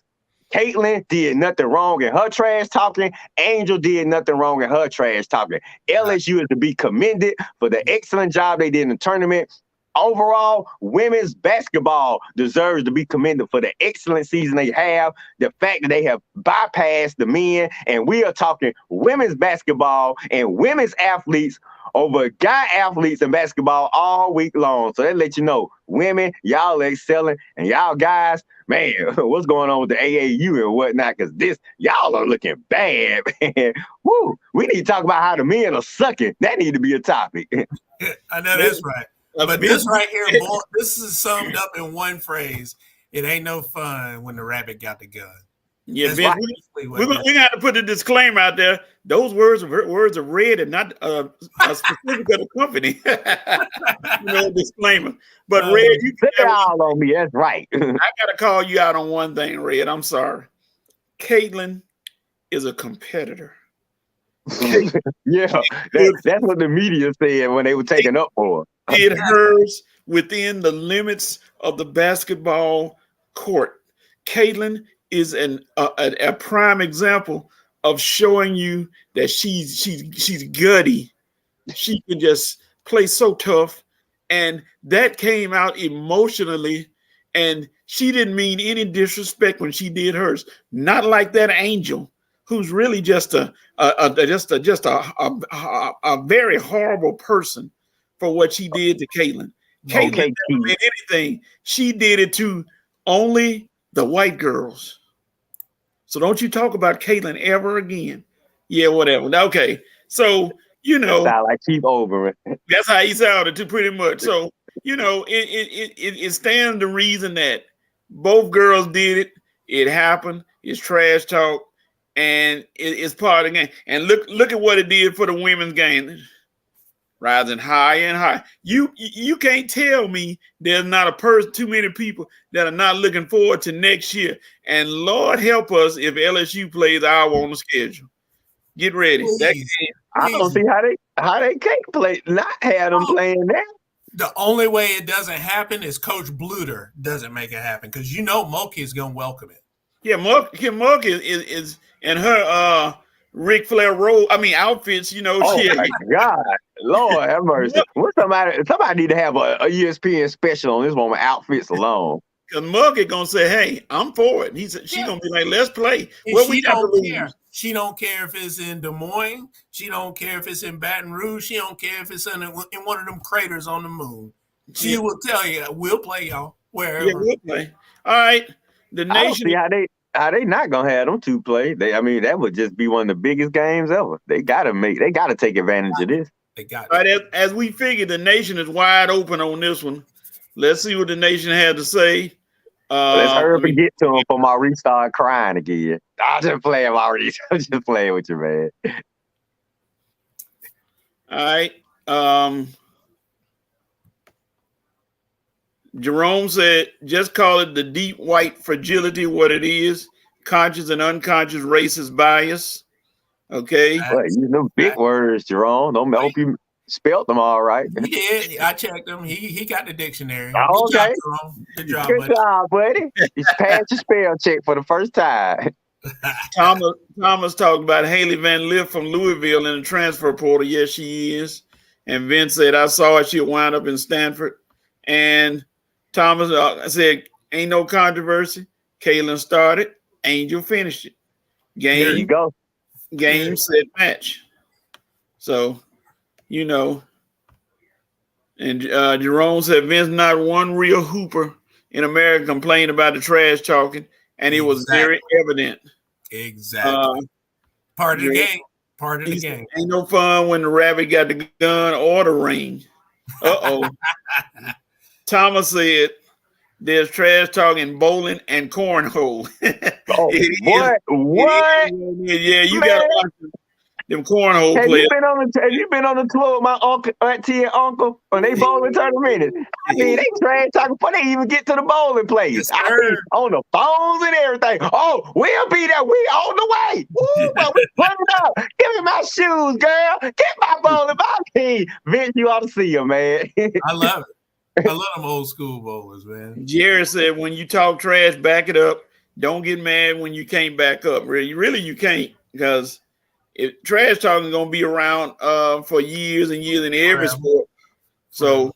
Speaker 1: Caitlin did nothing wrong in her trash talking. Angel did nothing wrong in her trash talking. LSU is to be commended for the excellent job they did in the tournament. Overall, women's basketball deserves to be commended for the excellent season they have, the fact that they have bypassed the men, and we are talking women's basketball and women's athletes over guy athletes in basketball all week long. So that lets you know, women, y'all are excelling, and y'all guys, man, what's going on with the AAU and whatnot? Because y'all are looking bad, man. Woo, we need to talk about how the men are sucking. That need to be a topic.
Speaker 3: I know that's right. But this right here, boy, this is summed up in one phrase. It ain't no fun when the rabbit got the gun.
Speaker 2: Yeah, Vince, we're going to have to put a disclaimer out there. Those words are read and not specific of the company. Disclaimer. But Red, you
Speaker 1: can all on me. That's right.
Speaker 2: I got to call you out on one thing, Red. I'm sorry. Caitlin is a competitor.
Speaker 1: Yeah, that's what the media said when they were taking up for her.
Speaker 2: Did hers within the limits of the basketball court. Caitlin is a prime example of showing you that she's gutty. She can just play so tough, and that came out emotionally. And she didn't mean any disrespect when she did hers. Not like that Angel, who's really just a very horrible person for what she did to Caitlin. Caitlin never meant anything. She did it to only the white girls. So don't you talk about Caitlyn ever again. Yeah, whatever. Okay. So,
Speaker 1: That sound like Keith Olbermann.
Speaker 2: that's how he sounded too, pretty much. So, it stands to reason that both girls did it. It happened. It's trash talk, and it's part of the game. And look at what it did for the women's game, rising higher and higher. You can't tell me there's not a person, too many people that are not looking forward to next year. And Lord help us if LSU plays our on the schedule. Get ready.
Speaker 1: I don't see how they can't play, not have them playing now.
Speaker 3: The only way it doesn't happen is Coach Bluter doesn't make it happen because Mulkey is going to welcome it.
Speaker 2: Yeah, Mark is in her Ric Flair outfits.
Speaker 1: Oh my God, Lord have mercy! Somebody need to have a ESPN special on this woman outfits alone.
Speaker 2: Because Mark is gonna say, "Hey, I'm for it." She's gonna be like, "Let's play."
Speaker 3: Well, we don't care. She don't care if it's in Des Moines. She don't care if it's in Baton Rouge. She don't care if it's in one of them craters on the moon. She will tell you, "We'll play y'all wherever."
Speaker 2: Yeah, we'll play. All right. The nation.
Speaker 1: I don't see how they not gonna have them two play. That would just be one of the biggest games ever. They gotta take advantage of this.
Speaker 3: They got
Speaker 2: all right. As we figured, the nation is wide open on this one. Let's see what the nation had to say.
Speaker 1: Let's hurry up and get to him for Maurice start crying again. I'm just playing, Maurice. I'm just playing with you, man.
Speaker 2: All right. Jerome said, just call it the deep white fragility, what it is, conscious and unconscious racist bias. Okay.
Speaker 1: Well, you know big words, Jerome. Don't help you spelled them all right.
Speaker 3: Yeah, I checked them. He got the dictionary.
Speaker 1: Oh, okay.
Speaker 3: Good job,
Speaker 1: Good job, buddy. You passed your spell check for the first time.
Speaker 2: Thomas talked about Haley Van Lith from Louisville in the transfer portal. Yes, she is. And Vince said, I saw it. She'll wind up in Stanford. And Thomas said, ain't no controversy. Kaylin started. Angel finished it. Game,
Speaker 1: there you go.
Speaker 2: Game, set, match. So, and Jerome said Vince not one real hooper in America complained about the trash talking, and it was very evident.
Speaker 3: Exactly. Part of the game. Part of the game.
Speaker 2: Ain't no fun when the rabbit got the gun or the ring. Uh-oh. Thomas said there's trash talking, bowling, and cornhole.
Speaker 1: What?
Speaker 2: Yeah, you got to watch them cornhole players.
Speaker 1: Have you been on the tour with my uncle, auntie, and uncle when they bowling tournament? They trash talking before they even get to the bowling place. On the phones and everything. Oh, we'll be there. We on the way. Woo, but we put it up. Give me my shoes, girl. Get my bowling ball key. Vince, you ought to see him, man.
Speaker 3: I love it. I love them old school bowlers, man.
Speaker 2: Jerry said, when you talk trash, back it up. Don't get mad when you can't back up. Really, you can't, because trash talking is going to be around for years and years in every sport. So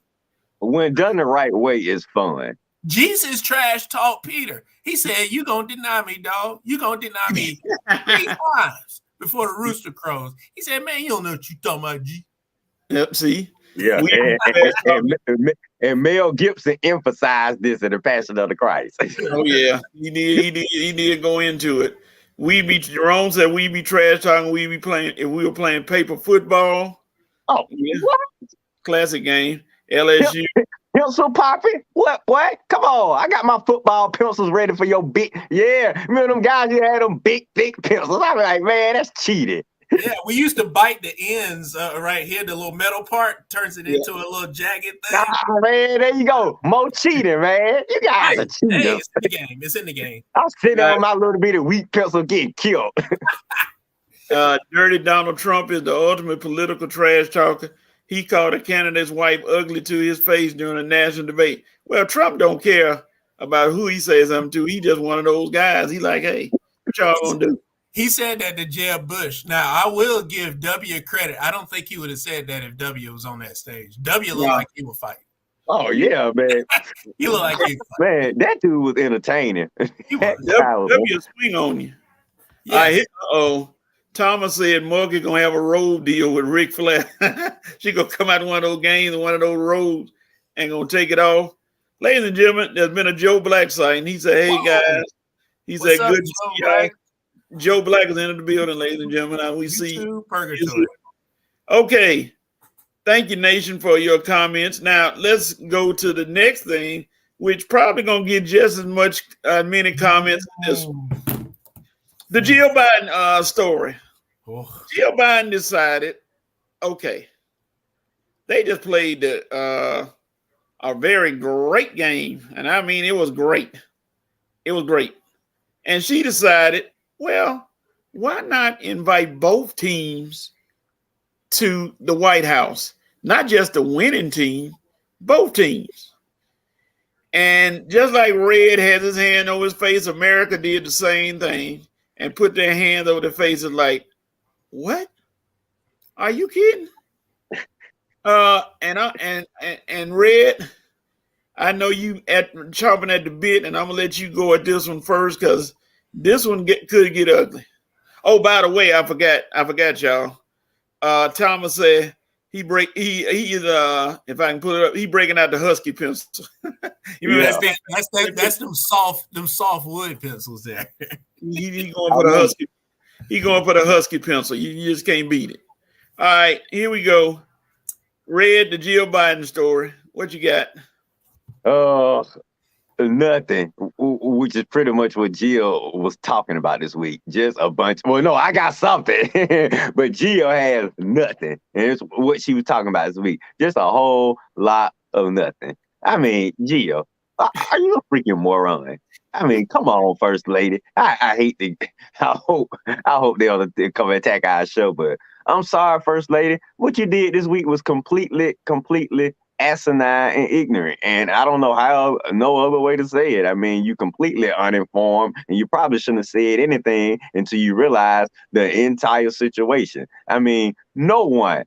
Speaker 1: when done the right way, it's fun.
Speaker 3: Jesus trash talked Peter. He said, you going to deny me, dog. You going to deny me 3 times before the rooster crows. He said, man, you don't know what you talking about, G.
Speaker 2: Yep, see?
Speaker 1: Yeah, and Mel Gibson emphasized this in the Passion of the Christ.
Speaker 2: Oh yeah, he did go into it. Jerome said we be trash talking. We be playing if we were playing paper football.
Speaker 1: Oh, yeah. What?
Speaker 2: Classic game. LSU
Speaker 1: pencil popping. What? Come on! I got my football pencils ready for your big. Yeah, remember them guys who had them big, thick pencils? I'm like, man, that's cheating.
Speaker 3: Yeah, we used to bite the ends right here, the little metal part, turns it into a little jagged thing.
Speaker 1: Nah, man, there you go. More cheating, man. You guys are cheating.
Speaker 3: Hey, it's in the game. It's in the game.
Speaker 1: I'm sitting on my little bit of weak pencil getting killed.
Speaker 2: Dirty Donald Trump is the ultimate political trash talker. He called a candidate's wife ugly to his face during a national debate. Well, Trump don't care about who he says something to. He just one of those guys. He like, hey, what y'all gonna do?
Speaker 3: He said that to Jeb Bush. Now, I will give W credit. I don't think he would have said that if W was on that stage. W looked like he would fight.
Speaker 1: Oh, yeah, man.
Speaker 3: He looked like he would fight.
Speaker 1: Man, that dude was entertaining.
Speaker 2: W swing on you. Yes. Thomas said Morgan going to have a road deal with Ric Flair. She going to come out of one of those games and one of those roads and going to take it off. Ladies and gentlemen, there's been a Joe Black sighting. He said, "Hey guys," he
Speaker 3: What's
Speaker 2: said,
Speaker 3: up,
Speaker 2: "Good to
Speaker 3: Joe
Speaker 2: see y'all."
Speaker 3: Black?
Speaker 2: Joe Black is in the building, ladies and gentlemen. Now we see.
Speaker 3: YouTube Purgatory.
Speaker 2: Okay, thank you, Nation, for your comments. Now let's go to the next thing, which probably gonna get just as much many comments as this one. The Jill Biden story.
Speaker 3: Oh.
Speaker 2: Jill Biden decided, okay, they just played a very great game, and I mean it was great. It was great, and she decided, well, why not invite both teams to the White House? Not just the winning team, both teams. And just like Red has his hand over his face, America did the same thing and put their hands over their faces like, what? Are you kidding? And Red, I know you chomping at the bit, and I'm gonna let you go at this one first because this one could get ugly. Oh, by the way, I forgot y'all. Thomas said he is if I can put it up, he breaking out the Husky pencil. You remember
Speaker 3: that's them soft wood pencils there.
Speaker 2: He going for the Husky. He going for the Husky pencil. You just can't beat it. All right, here we go. Red, the Jill Biden story. What you got?
Speaker 1: Nothing, which is pretty much what Jill was talking about this week. Just a bunch. Well, no, I got something, but Jill has nothing. And it's what she was talking about this week. Just a whole lot of nothing. I mean, Jill, are you a freaking moron? I mean, come on, First Lady. I hate to. I hope they'll come attack our show, but I'm sorry, First Lady. What you did this week was completely asinine and ignorant, and I don't know how no other way to say it. I mean, you completely uninformed, and you probably shouldn't have said anything until you realize the entire situation. I mean, no one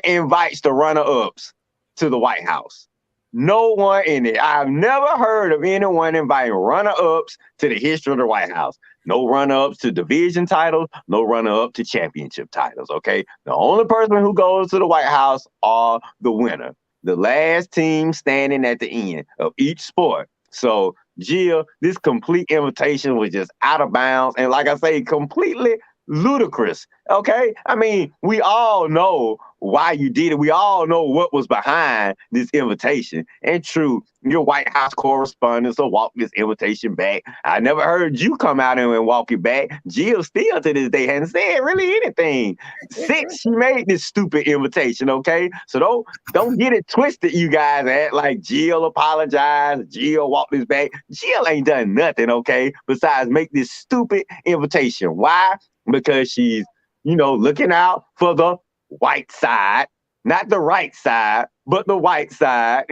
Speaker 1: invites the runner-ups to the White House. No one in it. I've never heard of anyone inviting runner-ups to the history of the White House. No runner-ups to division titles, no runner-up to championship titles, okay? The only person who goes to the White House are the winner, the last team standing at the end of each sport. So, Jill, this complete invitation was just out of bounds. And like I say, completely ludicrous, okay? I mean, we all know why you did it. We all know what was behind this invitation. And true, your White House correspondents will walk this invitation back. I never heard you come out and walk it back. Jill still to this day hasn't said really anything since she made this stupid invitation, okay? So don't get it twisted, you guys, act like Jill apologized, Jill walked this back. Jill ain't done nothing, okay, besides make this stupid invitation. Why? Because she's, looking out for the white side, not the right side, but the white side,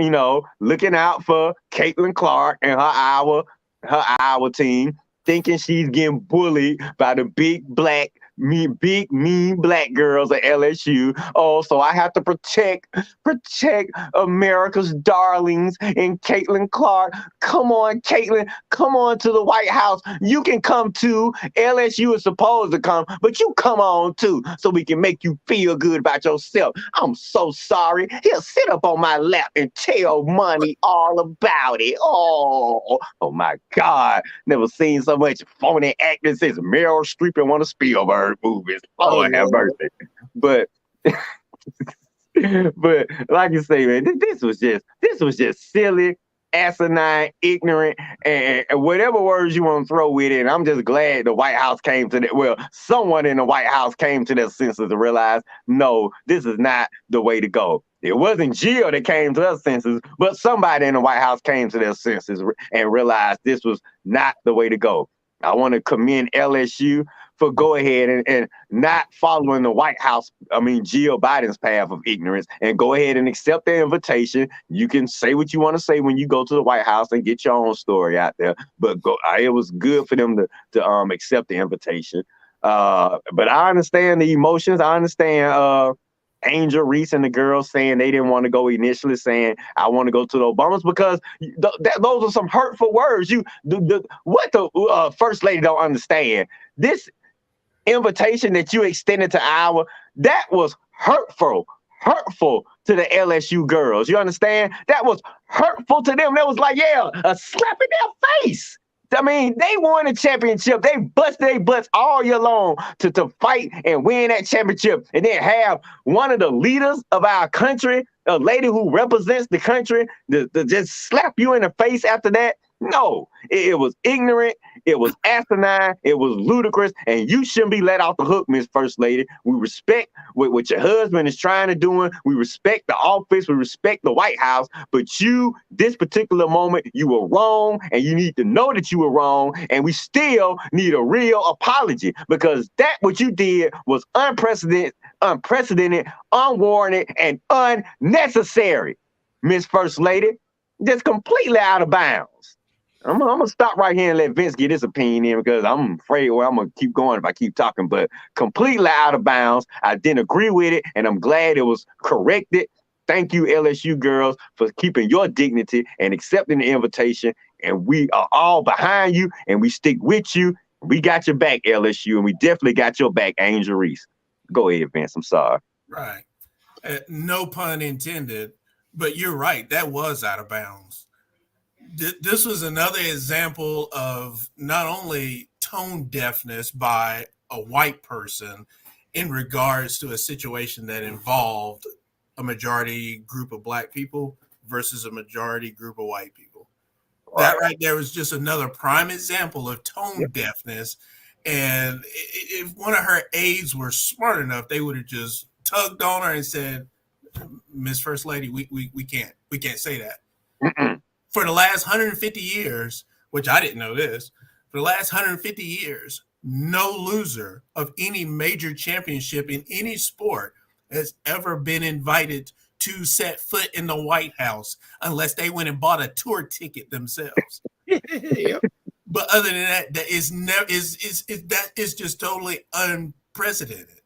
Speaker 1: looking out for Caitlin Clark and her Iowa team, thinking she's getting bullied by the big mean black girls at LSU. Oh, so I have to protect America's darlings and Caitlin Clark. Come on, Caitlin, come on to the White House. You can come too. LSU is supposed to come, but you come on too, so we can make you feel good about yourself. I'm so sorry. Here, sit up on my lap and tell Money all about it. Oh my God. Never seen so much phony acting since Meryl Streep in one of Spielberg movies. Lord have mercy. But like you say, man, this was just silly, asinine, ignorant, and whatever words you want to throw with it. And I'm just glad the White House came to that. Well, someone in the White House came to their senses to realize, no, this is not the way to go. It wasn't Jill that came to her senses, but somebody in the White House came to their senses and realized this was not the way to go. I want to commend LSU for go ahead and not following the White House, Jill Biden's path of ignorance, and go ahead and accept the invitation. You can say what you want to say when you go to the White House and get your own story out there. But it was good for them to accept the invitation. But I understand the emotions. I understand Angel Reese and the girls saying they didn't want to go initially, saying I want to go to the Obamas, because those are some hurtful words. What the First Lady don't understand, this invitation that you extended to Iowa, that was hurtful to the LSU girls. You understand? That was hurtful to them. That was like, yeah, a slap in their face. I mean, they won a championship. They busted their butts all year long to fight and win that championship. And then have one of the leaders of our country, a lady who represents the country, to just slap you in the face after that. No, it was ignorant. It was asinine. It was ludicrous. And you shouldn't be let off the hook, Miss First Lady. We respect what your husband is trying to do. We respect the office. We respect the White House. But you, this particular moment, you were wrong. And you need to know that you were wrong. And we still need a real apology, because that what you did was unprecedented, unwarranted, and unnecessary, Miss First Lady. Just completely out of bounds. I'm gonna stop right here and let Vince get his opinion in, because I'm afraid I'm gonna keep going if I keep talking. But completely out of bounds. I didn't agree with it, and I'm glad it was corrected. Thank you, LSU girls, for keeping your dignity and accepting the invitation. And we are all behind you, and we stick with you. We got your back, LSU, and we definitely got your back, Angel Reese. Go ahead, Vince. I'm sorry.
Speaker 3: Right. No pun intended, but you're right. That was out of bounds. This was another example of not only tone deafness by a white person in regards to a situation that involved a majority group of black people versus a majority group of white people. That right there was just another prime example of tone deafness. And if one of her aides were smart enough, they would have just tugged on her and said, Miss First Lady, we can't say that.
Speaker 1: Mm-mm.
Speaker 3: For the last 150 years, which I didn't know this, for the last 150 years, no loser of any major championship in any sport has ever been invited to set foot in the White House unless they went and bought a tour ticket themselves.
Speaker 2: Yep.
Speaker 3: But other than that, that is just totally unprecedented.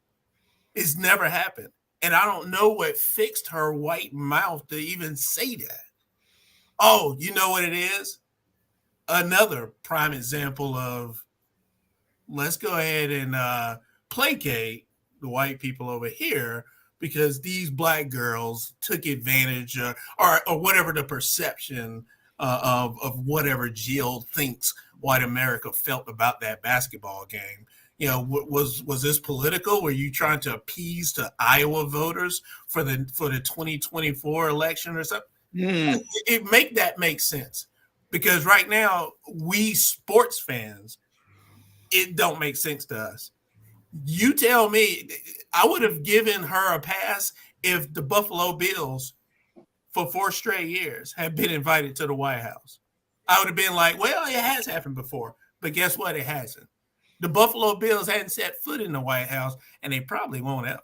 Speaker 3: It's never happened. And I don't know what fixed her white mouth to even say that. Oh, you know what it is? Another prime example of let's go ahead and placate the white people over here because these black girls took advantage or whatever the perception of whatever Jill thinks white America felt about that basketball game. You know, was this political? Were you trying to appease the Iowa voters for the 2024 election or something? It make sense, because right now we sports fans, it don't make sense to us. You tell me, I would have given her a pass if the Buffalo Bills for 4 straight years had been invited to the White House. I would have been like, well, it has happened before, but guess what? It hasn't. The Buffalo Bills hadn't set foot in the White House, and they probably won't ever.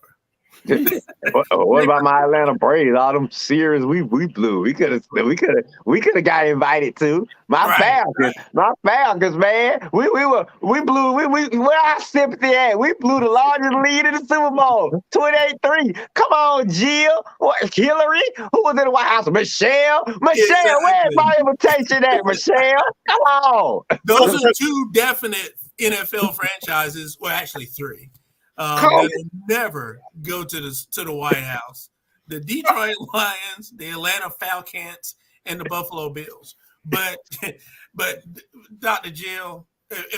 Speaker 1: What about my Atlanta Braves? All them series we blew. We could have got invited to my Falcons, man. We blew where our sympathy at? We blew the largest lead in the Super Bowl, 28-3. Come on, Jill. What, Hillary? Who was in the White House? Michelle, exactly. Where's my invitation at, Michelle? Come on.
Speaker 3: Those are 2 definite NFL franchises. Well, actually 3. That never go to the White House: the Detroit Lions, the Atlanta Falcons, and the Buffalo Bills. But Dr. Jill,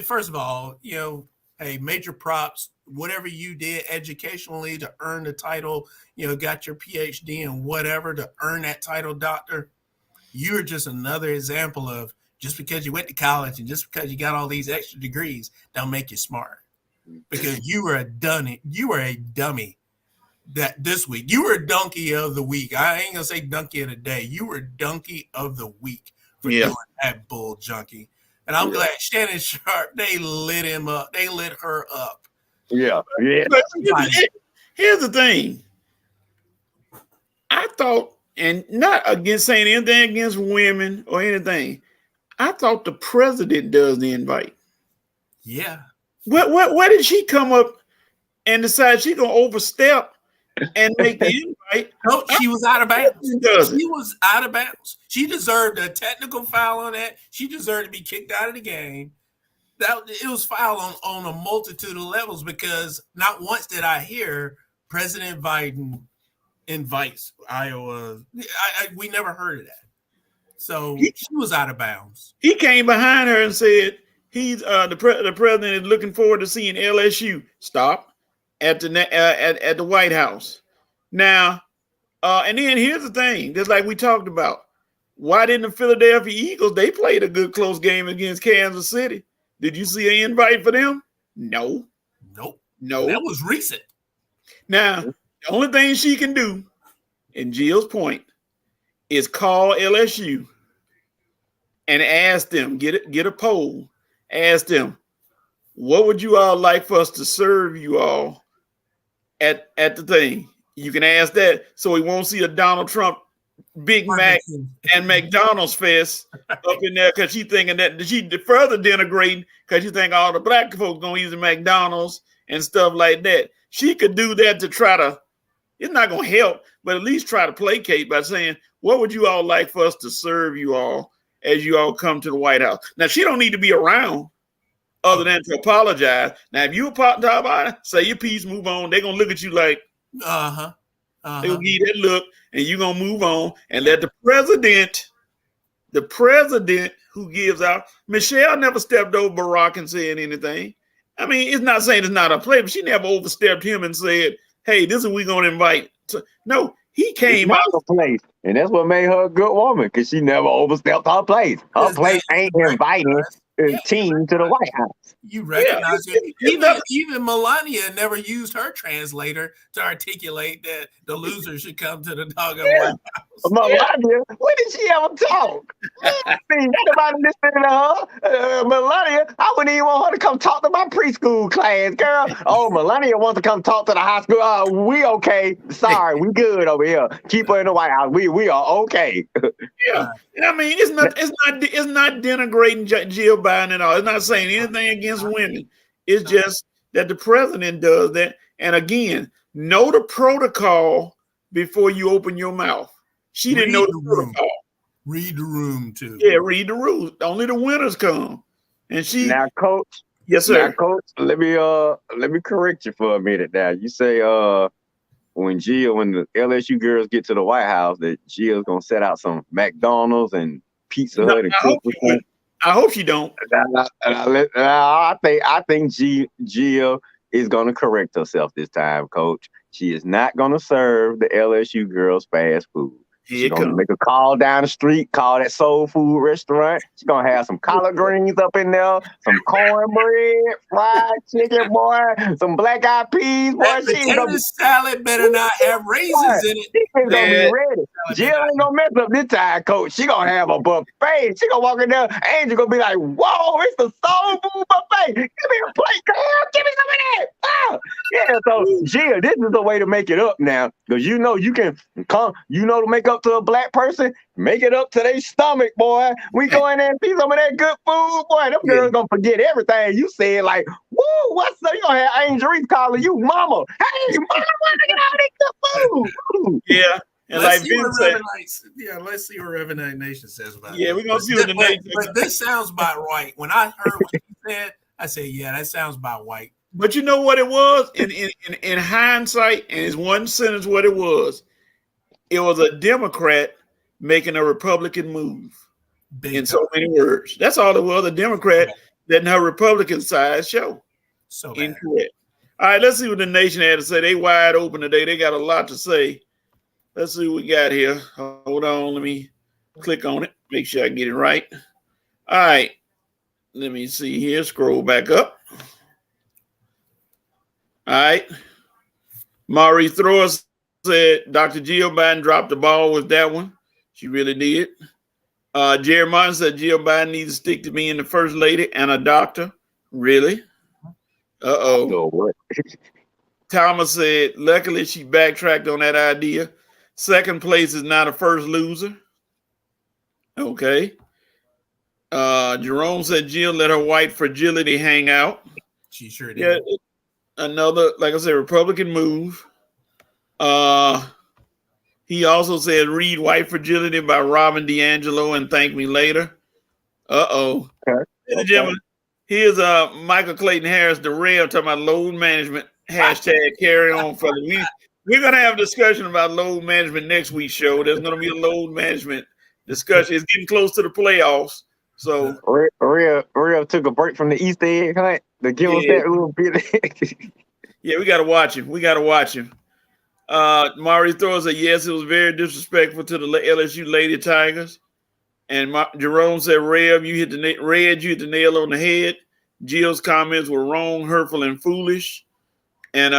Speaker 3: first of all, you know, hey, major props. Whatever you did educationally to earn the title, you know, got your PhD and whatever to earn that title, doctor. You're just another example of just because you went to college and just because you got all these extra degrees don't make you smart. Because you were a dummy that this week. You were a donkey of the week. I ain't gonna say donkey of the day. You were donkey of the week for doing that bull junkie. And I'm glad Shannon Sharp, they lit him up. They lit her up.
Speaker 1: Yeah.
Speaker 2: But here's the thing. I thought, and not against saying anything against women or anything, I thought the president does the invite.
Speaker 3: Yeah.
Speaker 2: Where did she come up and decide she's gonna overstep and make the invite?
Speaker 3: No, she was out of bounds. She was out of bounds. She deserved a technical foul on that. She deserved to be kicked out of the game. It was foul on a multitude of levels, because not once did I hear President Biden invites Iowa. We never heard of that. So
Speaker 2: He-
Speaker 3: she was out of bounds.
Speaker 2: He came behind her and said he's the president is looking forward to seeing LSU stop at the White House. Now, and then here's the thing, just like we talked about, why didn't the Philadelphia Eagles? They played a good close game against Kansas City. Did you see an invite for them? No.
Speaker 3: Nope.
Speaker 2: No.
Speaker 3: That was recent.
Speaker 2: Now, the only thing she can do, in Jill's point, is call LSU and ask them, get a poll, ask them, what would you all like for us to serve you all at the thing? You can ask that so we won't see a Donald Trump Big Mac and McDonald's fest up in there, because she thinking that she further denigrating because you think all the black folks gonna use the McDonald's and stuff like that. She could do that to try to, it's not gonna help, but at least try to placate by saying, what would you all like for us to serve you all as you all come to the White House? Now, she don't need to be around other than to apologize. Now, if you apologize, say your piece, move on, they're gonna look at you like, they'll give you that look, and you're gonna move on and let the president who gives out. Michelle never stepped over Barack and said anything. I mean, it's not saying it's not a play, but she never overstepped him and said, hey, this is we gonna invite. No, he came out
Speaker 1: of place. And that's what made her a good woman, because she never overstepped her place. Her place ain't inviting a team to the White House.
Speaker 3: You recognize it. Even Melania never used her translator to articulate that the loser should come to the doggone White House.
Speaker 1: Melania, when did she ever talk? Nobody listening to her. Melania, I wouldn't even want her to come talk to my preschool class, girl. Oh, Melania wants to come talk to the high school. We okay. Sorry, we good over here. Keep her in the White House. We are okay.
Speaker 2: Yeah. I mean, it's not denigrating Jill Biden at all. It's not saying anything against women. It's just that the president does that. And again, know the protocol before you open your mouth. She didn't know the protocol.
Speaker 3: Read the room too.
Speaker 2: Yeah, read the rules. Only the winners come. And she
Speaker 1: now, coach.
Speaker 2: Yes, sir.
Speaker 1: Now, coach, let me correct you for a minute. Now, you say when the LSU girls get to the White House, that Jill's gonna set out some McDonald's and Pizza Hut and Christmas.
Speaker 2: I hope she don't.
Speaker 1: I think Jill is gonna correct herself this time, coach. She is not gonna serve the LSU girls fast food. She's gonna make a call down the street, call that soul food restaurant. She's gonna have some collard greens up in there, some cornbread, fried chicken, boy, some black eyed peas, boy.
Speaker 3: That potato salad better not have raisins in it.
Speaker 1: She's gonna be ready. Jill ain't gonna mess up this time, coach. She gonna have a buffet. She gonna walk in there. Angel gonna be like, "Whoa, it's the soul food buffet. Give me a plate, girl. Give me some of that." Oh. Yeah, so Jill, this is the way to make it up now, because you know you can come. You know to make up to a black person, make it up to their stomach, boy. We go in there and see some of that good food, boy. Them girls gonna forget everything you said. Like, woo, what's up? You gonna have Angel Reese calling you mama. Hey, mama, want to get all that good food.
Speaker 2: Yeah. And
Speaker 3: let's see what Reverend Nation says about it.
Speaker 2: Yeah, we're gonna see what the nation says.
Speaker 3: But this sounds about right. When I heard what you said, I said, yeah, that sounds about right.
Speaker 2: But you know what it was? In hindsight, and it's one sentence what it was. It was a Democrat making a Republican move. In so many words. That's all it was. A Democrat letting her Republican side show.
Speaker 3: So
Speaker 2: incorrect. All right, let's see what the nation had to say. They wide open today. They got a lot to say. Let's see what we got here. Hold on. Let me click on it. Make sure I get it right. All right. Let me see here. Scroll back up. All right. Maury Thrower said Dr. Jill Biden dropped the ball with that one. She really did. Jerry Martin said Jill Biden needs to stick to being the first lady and a doctor. Really? Uh-oh. Thomas said, luckily she backtracked on that idea. Second place is not a first loser. Okay. Jerome said Jill let her white fragility hang out.
Speaker 3: She sure did.
Speaker 2: Yeah, another, like I said, Republican move. He also said read White Fragility by Robin DiAngelo and Thank Me Later. Uh-oh. Okay. Gentlemen, here's Michael Clayton Harris, the rail, talking about load management, hashtag carry on, fella. We're gonna have a discussion about load management next week's show. There's gonna be a load management discussion. It's getting close to the playoffs, so
Speaker 1: Real took a break from the East egg hunt to give us that little bit.
Speaker 2: yeah, we gotta watch him. Mari throws a yes. It was very disrespectful to the LSU Lady Tigers. And Jerome said, "Rev, you hit the nail on the head. Jill's comments were wrong, hurtful, and foolish. And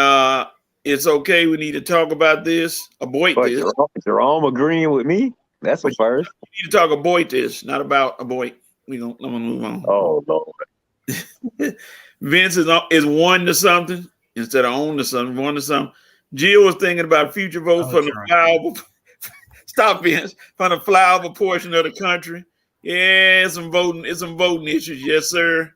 Speaker 2: it's okay. We need to talk about this. Avoid this.
Speaker 1: Jerome agreeing with me. That's the first.
Speaker 2: We need to talk avoid this, not about avoid. I'm gonna move on.
Speaker 1: Oh Lord.
Speaker 2: Vince is 1-0 instead of on to something. 1-0. Jill was thinking about future votes from the flyover. Stop, Vince. From the flyover portion of the country. Yeah, it's some voting issues. Yes, sir.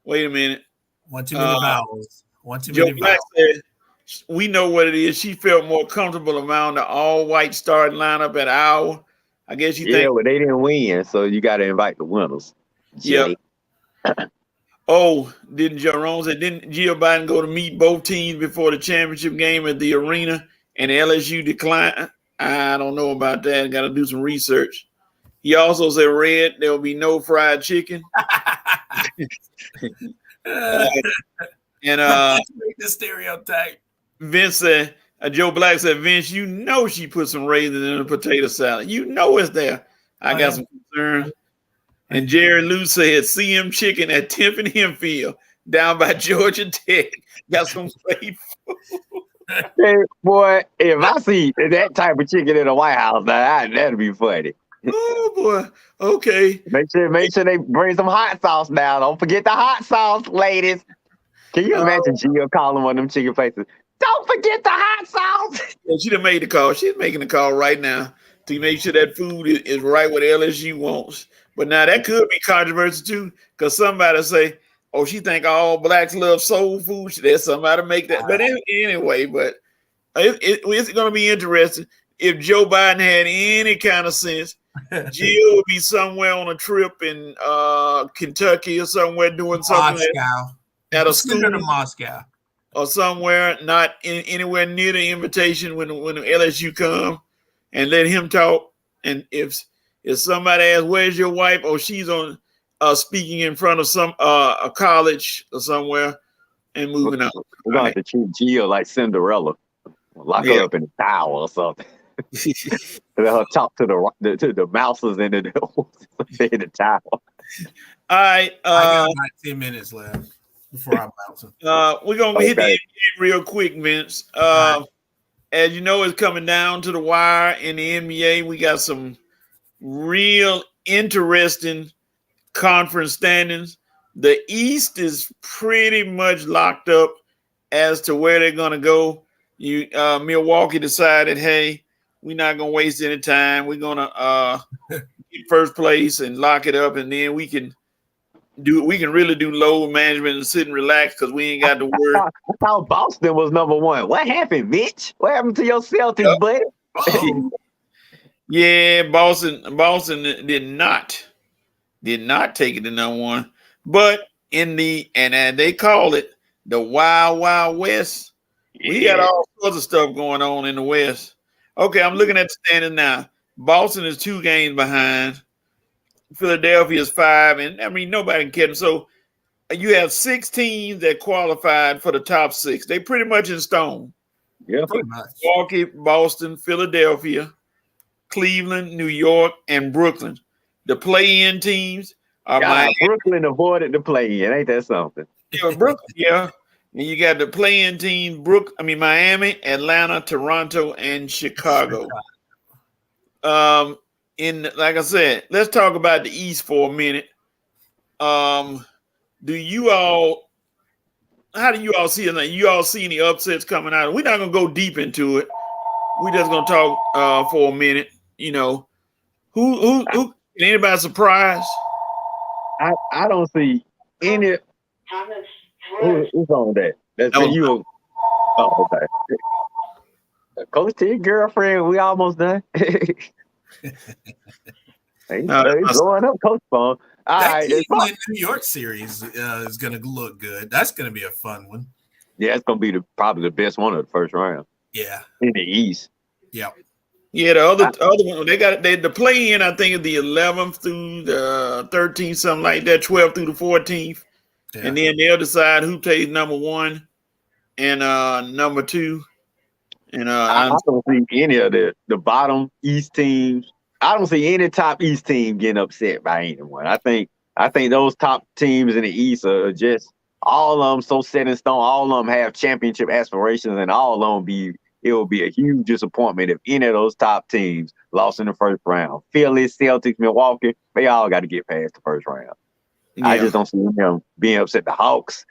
Speaker 2: Wait a minute.
Speaker 3: One too many vowels. One too
Speaker 2: Joe
Speaker 3: many
Speaker 2: Black
Speaker 3: vowels.
Speaker 2: said, we know what it is. She felt more comfortable around the all-white starting lineup at Iowa. I guess you think.
Speaker 1: Yeah, but they didn't win, so you got to invite the winners.
Speaker 2: Yeah. Oh, didn't Jerome say, didn't Jill Biden go to meet both teams before the championship game at the arena and LSU declined? I don't know about that. Got to do some research. He also said, Red, there will be no fried chicken. And
Speaker 3: the stereotype.
Speaker 2: Vince said, Joe Black said, Vince, you know she put some raisins in a potato salad. You know it's there. I got some concerns. And Jerry Lou said, CM Chicken at 10th and Hempfield down by Georgia Tech. Got some great food.
Speaker 1: Hey, boy, if I see that type of chicken in the White House, that'd be funny.
Speaker 2: Oh boy. Okay.
Speaker 1: Make sure they bring some hot sauce now. Don't forget the hot sauce, ladies. Can you imagine Gio calling one of them chicken places? Don't forget the hot sauce.
Speaker 2: Yeah, she done made the call. She's making the call right now to make sure that food is right what LSU wants. But now that could be controversial too, because somebody say, "Oh, she think all blacks love soul food." There's somebody make that. But anyway, it's going to be interesting. If Joe Biden had any kind of sense, Jill would be somewhere on a trip in Kentucky or somewhere doing something at a school
Speaker 3: to Moscow
Speaker 2: or somewhere, not anywhere near the invitation when the LSU come, and let him talk. And if somebody asks, "Where's your wife?" or she's on speaking in front of some a college or somewhere, and moving on.
Speaker 1: We're going to have to treat Jill like Cinderella. Lock her up in a tower or something. Let her talk to the mouses in the tower.
Speaker 2: All right.
Speaker 3: I got about 10 minutes left before I'm bouncing.
Speaker 2: We're going to hit the NBA real quick, Vince. As you know, it's coming down to the wire in the NBA. We got some real interesting conference standings. The East is pretty much locked up as to where they're going to go. Milwaukee decided, hey, we're not going to waste any time. We're going to get first place and lock it up, and then we can really do load management and sit and relax because we ain't got to worry.
Speaker 1: I thought Boston was number one. What happened, Mitch? What happened to your Celtics, buddy?
Speaker 2: Yeah, Boston did not take it to number one. But in and they call it the Wild Wild West. We got all sorts of stuff going on in the West. Okay, I'm looking at the standing now. Boston is 2 games behind. Philadelphia is 5, and I mean nobody can catch them. So you have 6 teams that qualified for the top 6. They pretty much in stone.
Speaker 1: Yeah,
Speaker 3: pretty much.
Speaker 2: Milwaukee, Boston, Philadelphia, Cleveland, New York, and Brooklyn. The play-in teams are Miami.
Speaker 1: Brooklyn avoided the play-in. Ain't that something?
Speaker 2: Yeah, Brooklyn. Yeah. And you got the play-in teams, Miami, Atlanta, Toronto, and Chicago. Like I said, let's talk about the East for a minute. How do you all see it? You all see any upsets coming out? We're not gonna go deep into it. We're just gonna talk for a minute. You know, who anybody surprised?
Speaker 1: I don't see any. Who's on that? That's you. Oh, okay. Coach T, girlfriend, we almost done. He's going up, Coach Phone.
Speaker 3: That Cleveland New York series is going to look good. That's going to be a fun one.
Speaker 1: Yeah, it's gonna be probably the best one of the first round
Speaker 3: Yeah.
Speaker 1: in the East.
Speaker 3: Yep.
Speaker 2: Yeah, the other one the play in, I think, is the 11th through the 13th, something like that, 12th through the 14th,
Speaker 3: Yeah.
Speaker 2: and then they'll decide who takes number 1 and number 2. And
Speaker 1: I don't see any of the bottom East teams. I don't see any top East team getting upset by anyone. I think those top teams in the East are just all of them so set in stone. All of them have championship aspirations, and all of them it will be a huge disappointment if any of those top teams lost in the first round. Philly, Celtics, Milwaukee, they all got to get past the first round.
Speaker 2: yeah.
Speaker 1: I just don't see them being upset. The Hawks.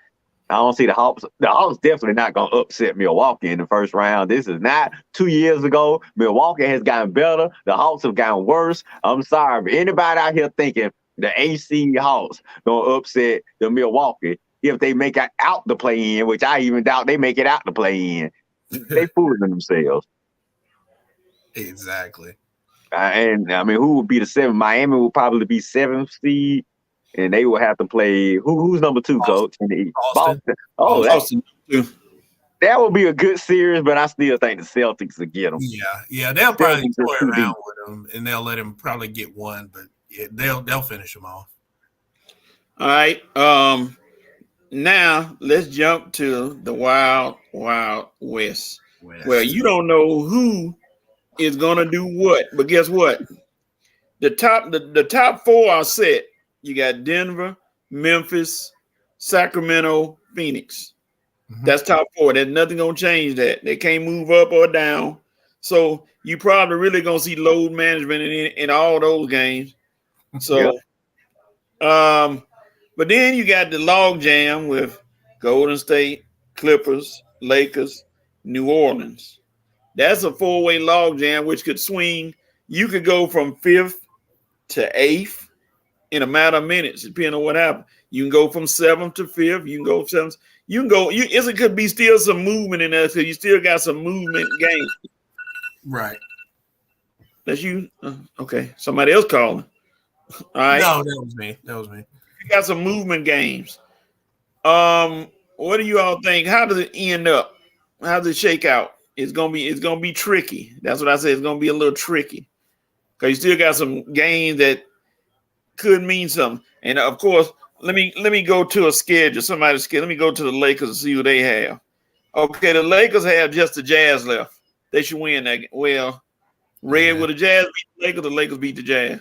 Speaker 1: I don't see the Hawks. The Hawks definitely not going to upset Milwaukee in the first round. This is not 2 years ago. Milwaukee has gotten better. The Hawks have gotten worse. I'm sorry, but anybody out here thinking the AC Hawks going to upset the Milwaukee if they make it out the play-in, which I even doubt they make it out the play-in, they fooling themselves.
Speaker 3: Exactly.
Speaker 1: And, I mean, who would be the 7th? Miami would probably be 7th seed. And they will have to play. Who's number 2, coach? In the East? Boston. Oh,
Speaker 2: Boston.
Speaker 1: That would be a good series, but I still think the Celtics will get them.
Speaker 3: Yeah. They'll probably toy around with them, and they'll let him probably get one, but yeah, they'll finish them off.
Speaker 2: All right. Now let's jump to the Wild West. Well, you don't know who is gonna do what, but guess what? The top 4 are set. You got Denver, Memphis, Sacramento, Phoenix. Mm-hmm. That's top 4. There's nothing gonna change that. They can't move up or down. So you probably really gonna see load management in all those games. So, but then you got the log jam with Golden State, Clippers, Lakers, New Orleans. That's a 4-way log jam, which could swing. You could go from 5th to 8th in a matter of minutes, depending on what happens. You can go from 7th to 5th. You can go 7th. You can go. It could be still some movement in there, so you still got some movement games.
Speaker 3: Right.
Speaker 2: That's you. Okay. Somebody else calling. All right.
Speaker 3: No, that was me.
Speaker 2: You got some movement games. What do you all think? How does it end up? How does it shake out? It's gonna be tricky. That's what I said. It's gonna be a little tricky because you still got some games that could mean something. And of course, let me go to a schedule. Somebody's schedule. Let me go to the Lakers and see who they have. Okay, the Lakers have just the Jazz left. They should win that. Well, will the Jazz beat the Lakers beat the Jazz.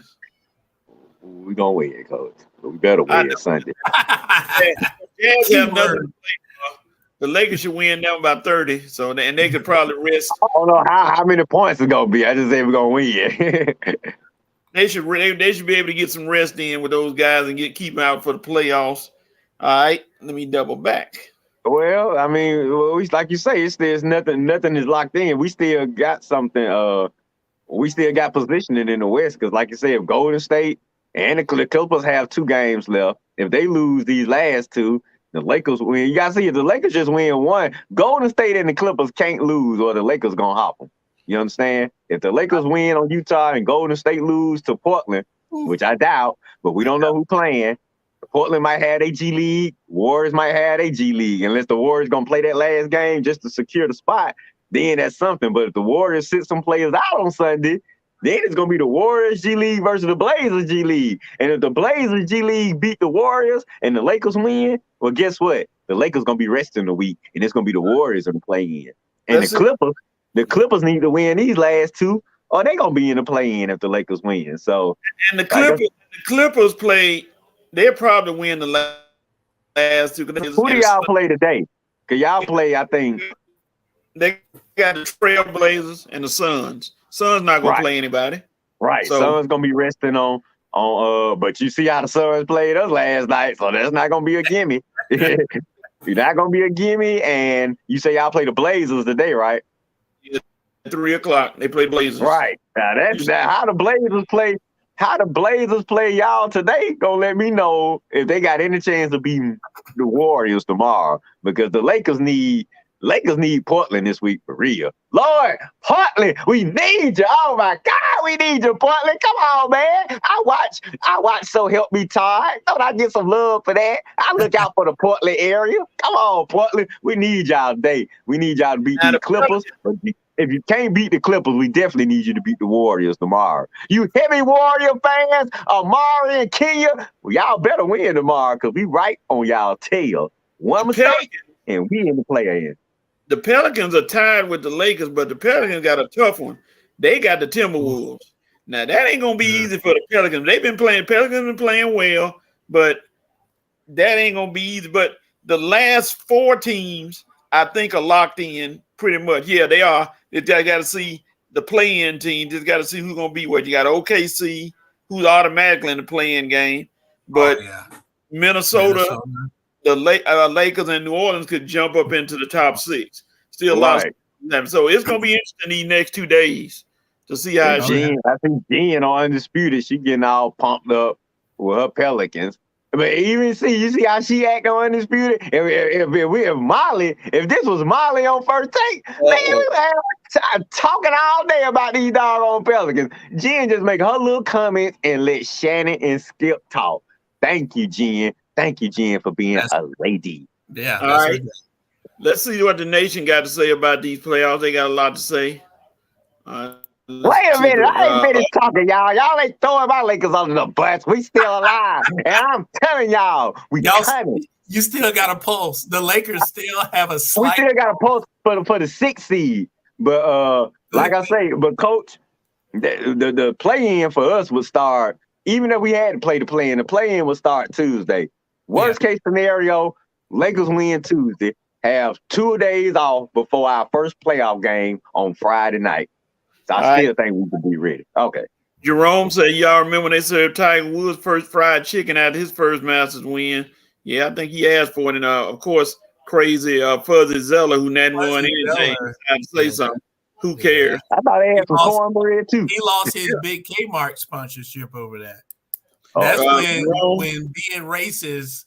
Speaker 1: We're gonna win, coach. We better win Sunday.
Speaker 2: Jazz have nothing to play for. The Lakers should win them by 30. So and they could probably rest.
Speaker 1: I don't know how many points it's gonna be. I just say we're gonna win.
Speaker 2: They should be able to get some rest in with those guys and keep them out for the playoffs. All right, let me double back.
Speaker 1: Well, I mean, like you say, there's nothing is locked in. We still got something. We still got positioning in the West because, like you said, if Golden State and the Clippers have 2 games left, if they lose these last 2, the Lakers win. You gotta see if the Lakers just win 1, Golden State and the Clippers can't lose, or the Lakers gonna hop them. You understand? If the Lakers win on Utah and Golden State lose to Portland, which I doubt, but we don't know who playing. Portland might have a G League. Warriors might have a G League. Unless the Warriors going to play that last game just to secure the spot, then that's something. But if the Warriors sit some players out on Sunday, then it's going to be the Warriors G League versus the Blazers G League. And if the Blazers G League beat the Warriors and the Lakers win, well, guess what? The Lakers going to be resting the week, and it's going to be the Warriors in the play-in. And the Clippers need to win these last 2, or they're going to be in the play-in if the Lakers win. So,
Speaker 2: and the Clippers play, they'll probably win the last 2.
Speaker 1: Who do y'all play today? Because y'all play, I think.
Speaker 2: They got the Trailblazers and the Suns. Suns not going to play anybody.
Speaker 1: Right. So, Suns going to be resting on but you see how the Suns played us last night, so that's not going to be a gimme. You're not going to be a gimme, and you say y'all play the Blazers today, right?
Speaker 2: 3:00. They play Blazers.
Speaker 1: Right. Now that's how the Blazers play. How the Blazers play y'all today gonna let me know if they got any chance of beating the Warriors tomorrow, because the Lakers need Portland this week for real. Lord, Portland, we need you. Oh my God, we need you, Portland. Come on, man. watch So Help Me Todd. Don't I get some love for that? I look out for the Portland area. Come on, Portland. We need y'all today. We need y'all to beat
Speaker 2: Now,
Speaker 1: these Clippers. But if you can't beat the Clippers, we definitely need you to beat the Warriors tomorrow. You heavy Warrior fans, Amari and Kenya, well, y'all better win tomorrow because we right on y'all tail. One mistake, and we in the play-in.
Speaker 2: The Pelicans are tied with the Lakers, but the Pelicans got a tough one. They got the Timberwolves. Now, that ain't going to be easy for the Pelicans. Pelicans been playing well, but that ain't going to be easy. But the last 4 teams, I think, are locked in pretty much. Yeah, they are. They got to see the play-in team. Just got to see who's going to be what. You got OKC, who's automatically in the play-in game. But Minnesota, the Lakers and New Orleans could jump up into the top 6. Still lost them. So it's going to be interesting these next 2 days to see how
Speaker 1: I think Jen on Undisputed, she getting all pumped up with her Pelicans. But you see how she act on Undisputed? If this was Molly on First Take, man, we were talking all day about these doggone Pelicans. Jen just make her little comments and let Shannon and Skip talk. Thank you, Jen. Thank you, Jen, for being a lady.
Speaker 3: Yeah.
Speaker 2: All right. Let's see what the nation got to say about these playoffs. They got a lot to say.
Speaker 1: Wait a minute. I ain't finished talking, y'all. Y'all ain't throwing my Lakers under the bus. We still alive. And I'm telling y'all, coming.
Speaker 3: You still got a pulse. The Lakers still have a slight.
Speaker 1: We still got a pulse for the 6th seed. But like I say, but Coach, the play-in for us would start, even if we had to play the play-in, the play-in would start Tuesday. Worst case scenario, Lakers win Tuesday, have 2 days off before our first playoff game on Friday night. So I still think we could be ready. Okay.
Speaker 2: Jerome said, y'all remember when they served Tiger Woods first fried chicken after his first Masters win? Yeah, I think he asked for it. And, of course, crazy Fuzzy Zeller, who hadn't won anything, had to say something. Who cares?
Speaker 1: I thought they had some cornbread, too.
Speaker 3: He lost his big Kmart sponsorship over that. That's when being racist,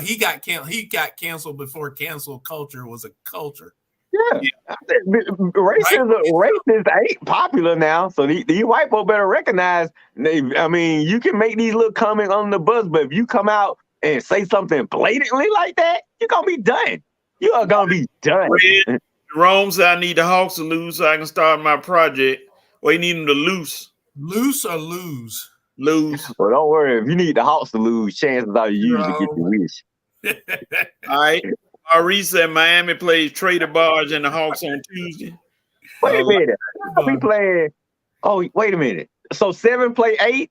Speaker 3: he got canceled before cancel culture was a culture.
Speaker 1: Yeah. Racist ain't popular now. So these white folks better recognize, you can make these little comments on the bus, but if you come out and say something blatantly like that, you're going to be done. You are going to be done.
Speaker 2: Jerome said, I need the Hawks to lose so I can start my project. Well, you need them to lose.
Speaker 3: Loose or lose?
Speaker 2: Lose.
Speaker 1: Well, don't worry. If you need the Hawks to lose, chances are you usually get your wish.
Speaker 2: All right. Maurice said Miami plays Trader Barge and the Hawks on Tuesday.
Speaker 1: Wait a minute. We playing. Oh, wait a minute. So 7 play 8?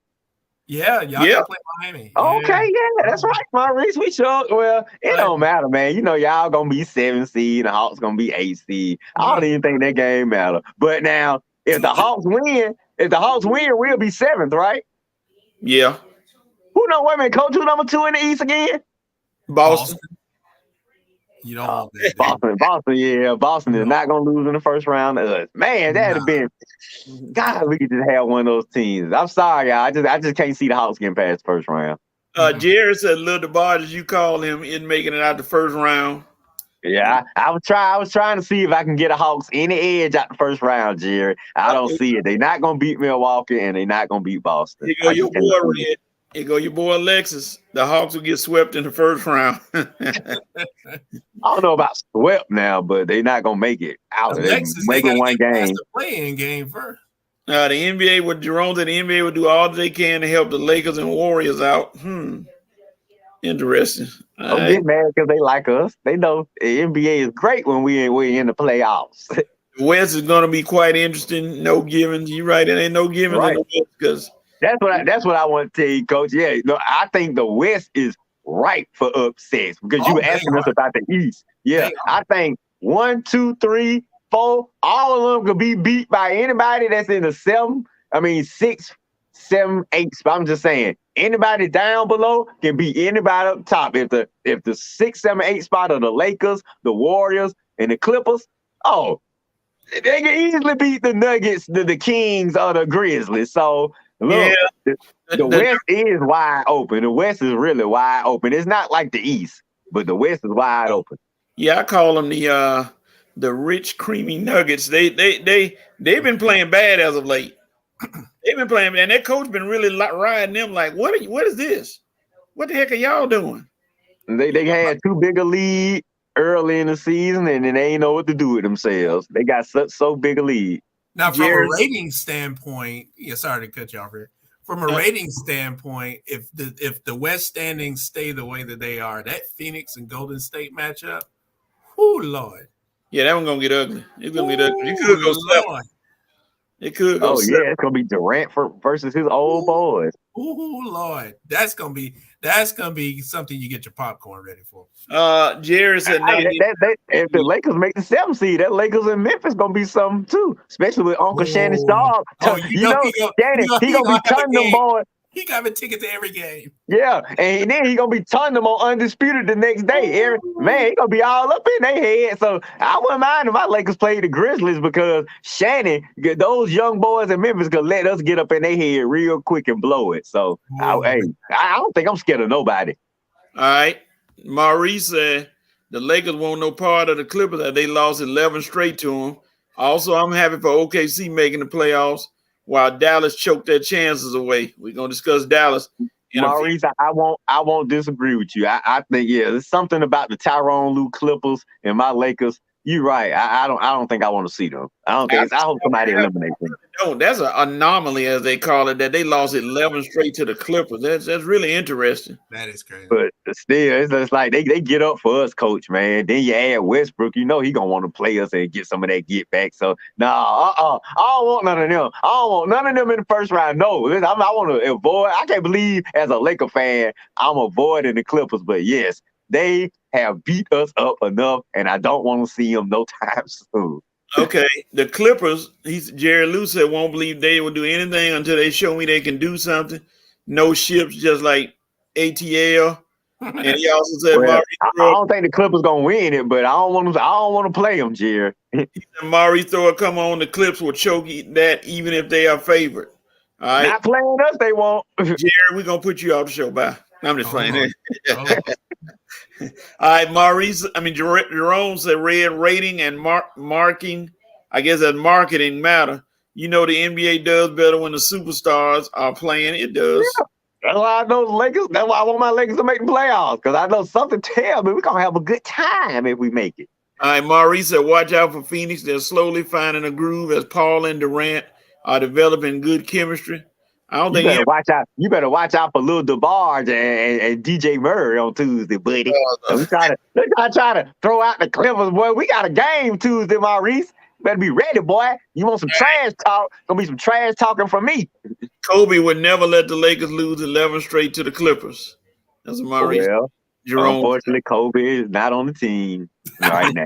Speaker 3: Yeah, y'all play Miami.
Speaker 1: Okay, yeah, that's right, Maurice. We sure. Well, it don't matter, man. You know, y'all gonna be 7 seed, the Hawks gonna be 8 seed. I don't even think that game matter. But now, if the Hawks win, we'll be 7th, right?
Speaker 2: Yeah.
Speaker 1: Wait a minute, Coach, who number 2 in the East again?
Speaker 2: Boston.
Speaker 3: You don't want that.
Speaker 1: Boston, yeah. Boston is not going to lose in the first round. Man, that would have been, God, we could just have one of those teams. I'm sorry, y'all. I just can't see the Hawks getting past the first round.
Speaker 2: Jared said Lil DeBarge, as you call him, in making it out the first round.
Speaker 1: Yeah, I was trying to see if I can get a Hawks any edge out the first round, Jared. I don't see it. They're not going to beat Milwaukee, and they're not going to beat Boston.
Speaker 2: Here go your boy, Red. Here go your boy, Alexis. The Hawks will get swept in the first round.
Speaker 1: I don't know about swept now, but they're not going to make it out.
Speaker 3: Alexis,
Speaker 1: they one game.
Speaker 3: The play-in game first.
Speaker 2: The NBA would do all they can to help the Lakers and Warriors out. Interesting.
Speaker 1: Don't get mad because they like us. They know the NBA is great when we're in the playoffs.
Speaker 2: The West is going to be quite interesting. No givens. You're right. There ain't no givens in the West because
Speaker 1: that's what I want to tell you, Coach. Yeah, I think the West is ripe for upsets because you were asking us about the East. Yeah, I think 1, 2, 3, 4, all of them could be beat by anybody that's in the 6, 7, 8 spot. I'm just saying, anybody down below can beat anybody up top. If the 6, 7, 8 spot are the Lakers, the Warriors, and the Clippers, they can easily beat the Nuggets, the Kings, or the Grizzlies. So look, the West is wide open. The West is really wide open. It's not like the East, but the West is wide open.
Speaker 2: Yeah, I call them the rich, creamy Nuggets. They've been playing bad as of late. They've been playing, and that coach been really riding them. Like, what is this? What the heck are y'all doing?
Speaker 1: They had too big a lead early in the season, and then they ain't know what to do with themselves. They got so big a lead.
Speaker 3: Now, from
Speaker 2: Jerry,
Speaker 3: a rating standpoint, yeah, sorry to cut you off here. From a rating standpoint, if the West standings stay the way that they are, that Phoenix and Golden State matchup, oh Lord,
Speaker 2: yeah, that one gonna get ugly. It's gonna get ugly. It could go 7. It could go
Speaker 1: Oh
Speaker 2: 7.
Speaker 1: yeah, it's gonna be Durant versus his old boys.
Speaker 3: Oh Lord, that's gonna be something you get your popcorn ready for.
Speaker 2: Jerry said,
Speaker 1: If the Lakers make the 7th seed, that Lakers in Memphis gonna be something too, especially with Uncle Shannon Sharp. Shannon, he gonna be turning them boys.
Speaker 3: He got a ticket to every game.
Speaker 1: Yeah, and then he gonna be turning them on Undisputed the next day. He gonna be all up in their head. So I wouldn't mind if my Lakers played the Grizzlies because Shannon, those young boys in Memphis, could let us get up in their head real quick and blow it. So I don't think I'm scared of nobody.
Speaker 2: all right. Maurice said the Lakers won't no part of the Clippers that they lost 11 straight to them. Also, I'm happy for OKC making the playoffs while Dallas choked their chances away. We're gonna discuss Dallas.
Speaker 1: Maurice, I won't disagree with you. I think there's something about the Tyronn Lue Clippers and my Lakers. You're right. I don't think I want to see them. I hope somebody eliminates them.
Speaker 2: No, that's an anomaly, as they call it, that they lost 11 straight to the Clippers. That's really interesting.
Speaker 3: That is crazy.
Speaker 1: But still, it's just like they get up for us, coach, man. Then you add Westbrook, he gonna want to play us and get some of that get back. So I don't want none of them. I don't want none of them in the first round. No, I want to avoid. I can't believe as a Laker fan, I'm avoiding the Clippers. But yes, they have beat us up enough, and I don't want to see them no time soon.
Speaker 2: Okay, the Clippers, Jerry Lue said, won't believe they will do anything until they show me they can do something. No ships, just like ATL. And he also said,
Speaker 1: I don't think the Clippers gonna win it, but I don't want to play them, Jerry.
Speaker 2: He said, Maurice Thrower, come on, the Clips will choke that even if they are favored. All right,
Speaker 1: not playing us, they won't.
Speaker 2: Jerry, we're gonna put you off the show. Bye. I'm just playing. All right, Jerome said red rating and marking. I guess that marketing matter. The NBA does better when the superstars are playing. It does.
Speaker 1: Yeah. That's why I know the Lakers. That's why I want my Lakers to make the playoffs, because I know something tells me we're gonna have a good time if we make it.
Speaker 2: All right, Maurice said, watch out for Phoenix. They're slowly finding a groove as Paul and Durant are developing good chemistry. You
Speaker 1: better watch out for Lil DeBarge and DJ Murray on Tuesday, buddy. Let's try to throw out the Clippers, boy. We got a game Tuesday, Maurice. Better be ready, boy. You want some trash talk? Gonna be some trash talking from me.
Speaker 2: Kobe would never let the Lakers lose 11 straight to the Clippers. That's Maurice.
Speaker 1: Well, Jerome. Unfortunately, Kobe is not on the team right now.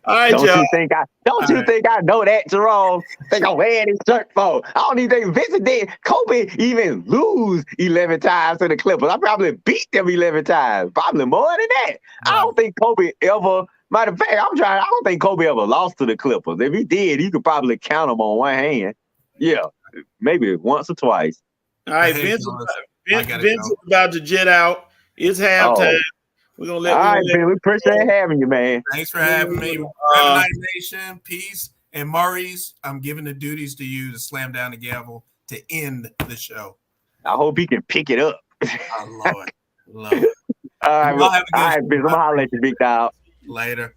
Speaker 2: All right,
Speaker 1: don't you think I know that, Jerome? Think I'm wearing his shirt for? I don't even think Vincent did. Kobe even lose 11 times to the Clippers. I probably beat them 11 times, probably more than that. I don't think Kobe ever. Matter of fact, I don't think Kobe ever lost to the Clippers. If he did, you could probably count them on one hand. Yeah, maybe once or twice.
Speaker 2: All right, Vince is about to jet out. It's halftime. We're gonna let.
Speaker 1: All right, Ben. We appreciate having you, man.
Speaker 3: Thanks for having me. Night Nation, peace, and Maurice. I'm giving the duties to you to slam down the gavel to end the show.
Speaker 1: I hope he can pick it up.
Speaker 3: Oh, Lord.
Speaker 1: All right, Ben. I'm gonna holler at you, big dog.
Speaker 3: Later.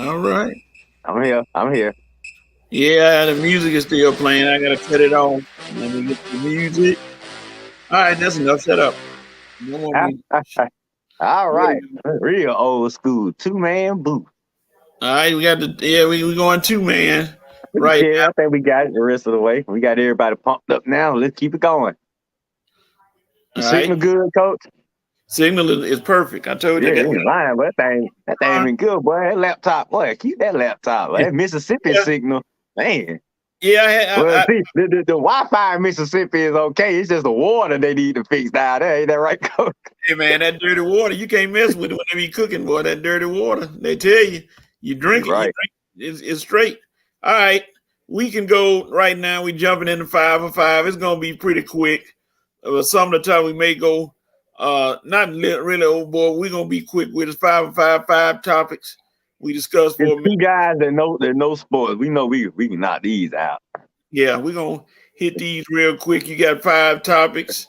Speaker 2: All right.
Speaker 1: I'm here. I'm here.
Speaker 2: Yeah, the music is still playing. I gotta cut it off. Let me get the music. All right, that's enough. Shut up. No more music.
Speaker 1: All
Speaker 2: There we
Speaker 1: right.
Speaker 2: go.
Speaker 1: Real old school 2-man booth.
Speaker 2: All right, we got we going 2-man right
Speaker 1: Yeah, I think we got it the rest of the way. We got everybody pumped up now. Let's keep it going.
Speaker 2: now.
Speaker 1: You
Speaker 2: All right.
Speaker 1: signal good, coach?
Speaker 2: Signal is perfect. I told you
Speaker 1: Yeah,
Speaker 2: I
Speaker 1: you ain't lying, but that thing been good, boy. That laptop, boy, keep that laptop. Boy. That Mississippi
Speaker 2: yeah,
Speaker 1: signal, man.
Speaker 2: yeah.
Speaker 1: Well, see, the Wi-Fi in Mississippi is okay. It's just the water they need to fix down there. Ain't that right, coach?
Speaker 2: Hey man, that dirty water, you can't mess with it when they be cooking, boy. That dirty water. They tell you, you drink
Speaker 1: You're
Speaker 2: it, you
Speaker 1: right.
Speaker 2: drink it. It's straight. All right. We can go right now. We jumping into 5 for 5. It's gonna be pretty quick. Some of the time we may go not really old boy. We're gonna be quick with it. 5 for 5, 5 topics we discussed for
Speaker 1: It's
Speaker 2: a minute.
Speaker 1: two guys that know sports. We know we can knock these out.
Speaker 2: Yeah, we're gonna hit these real quick. You got 5 topics.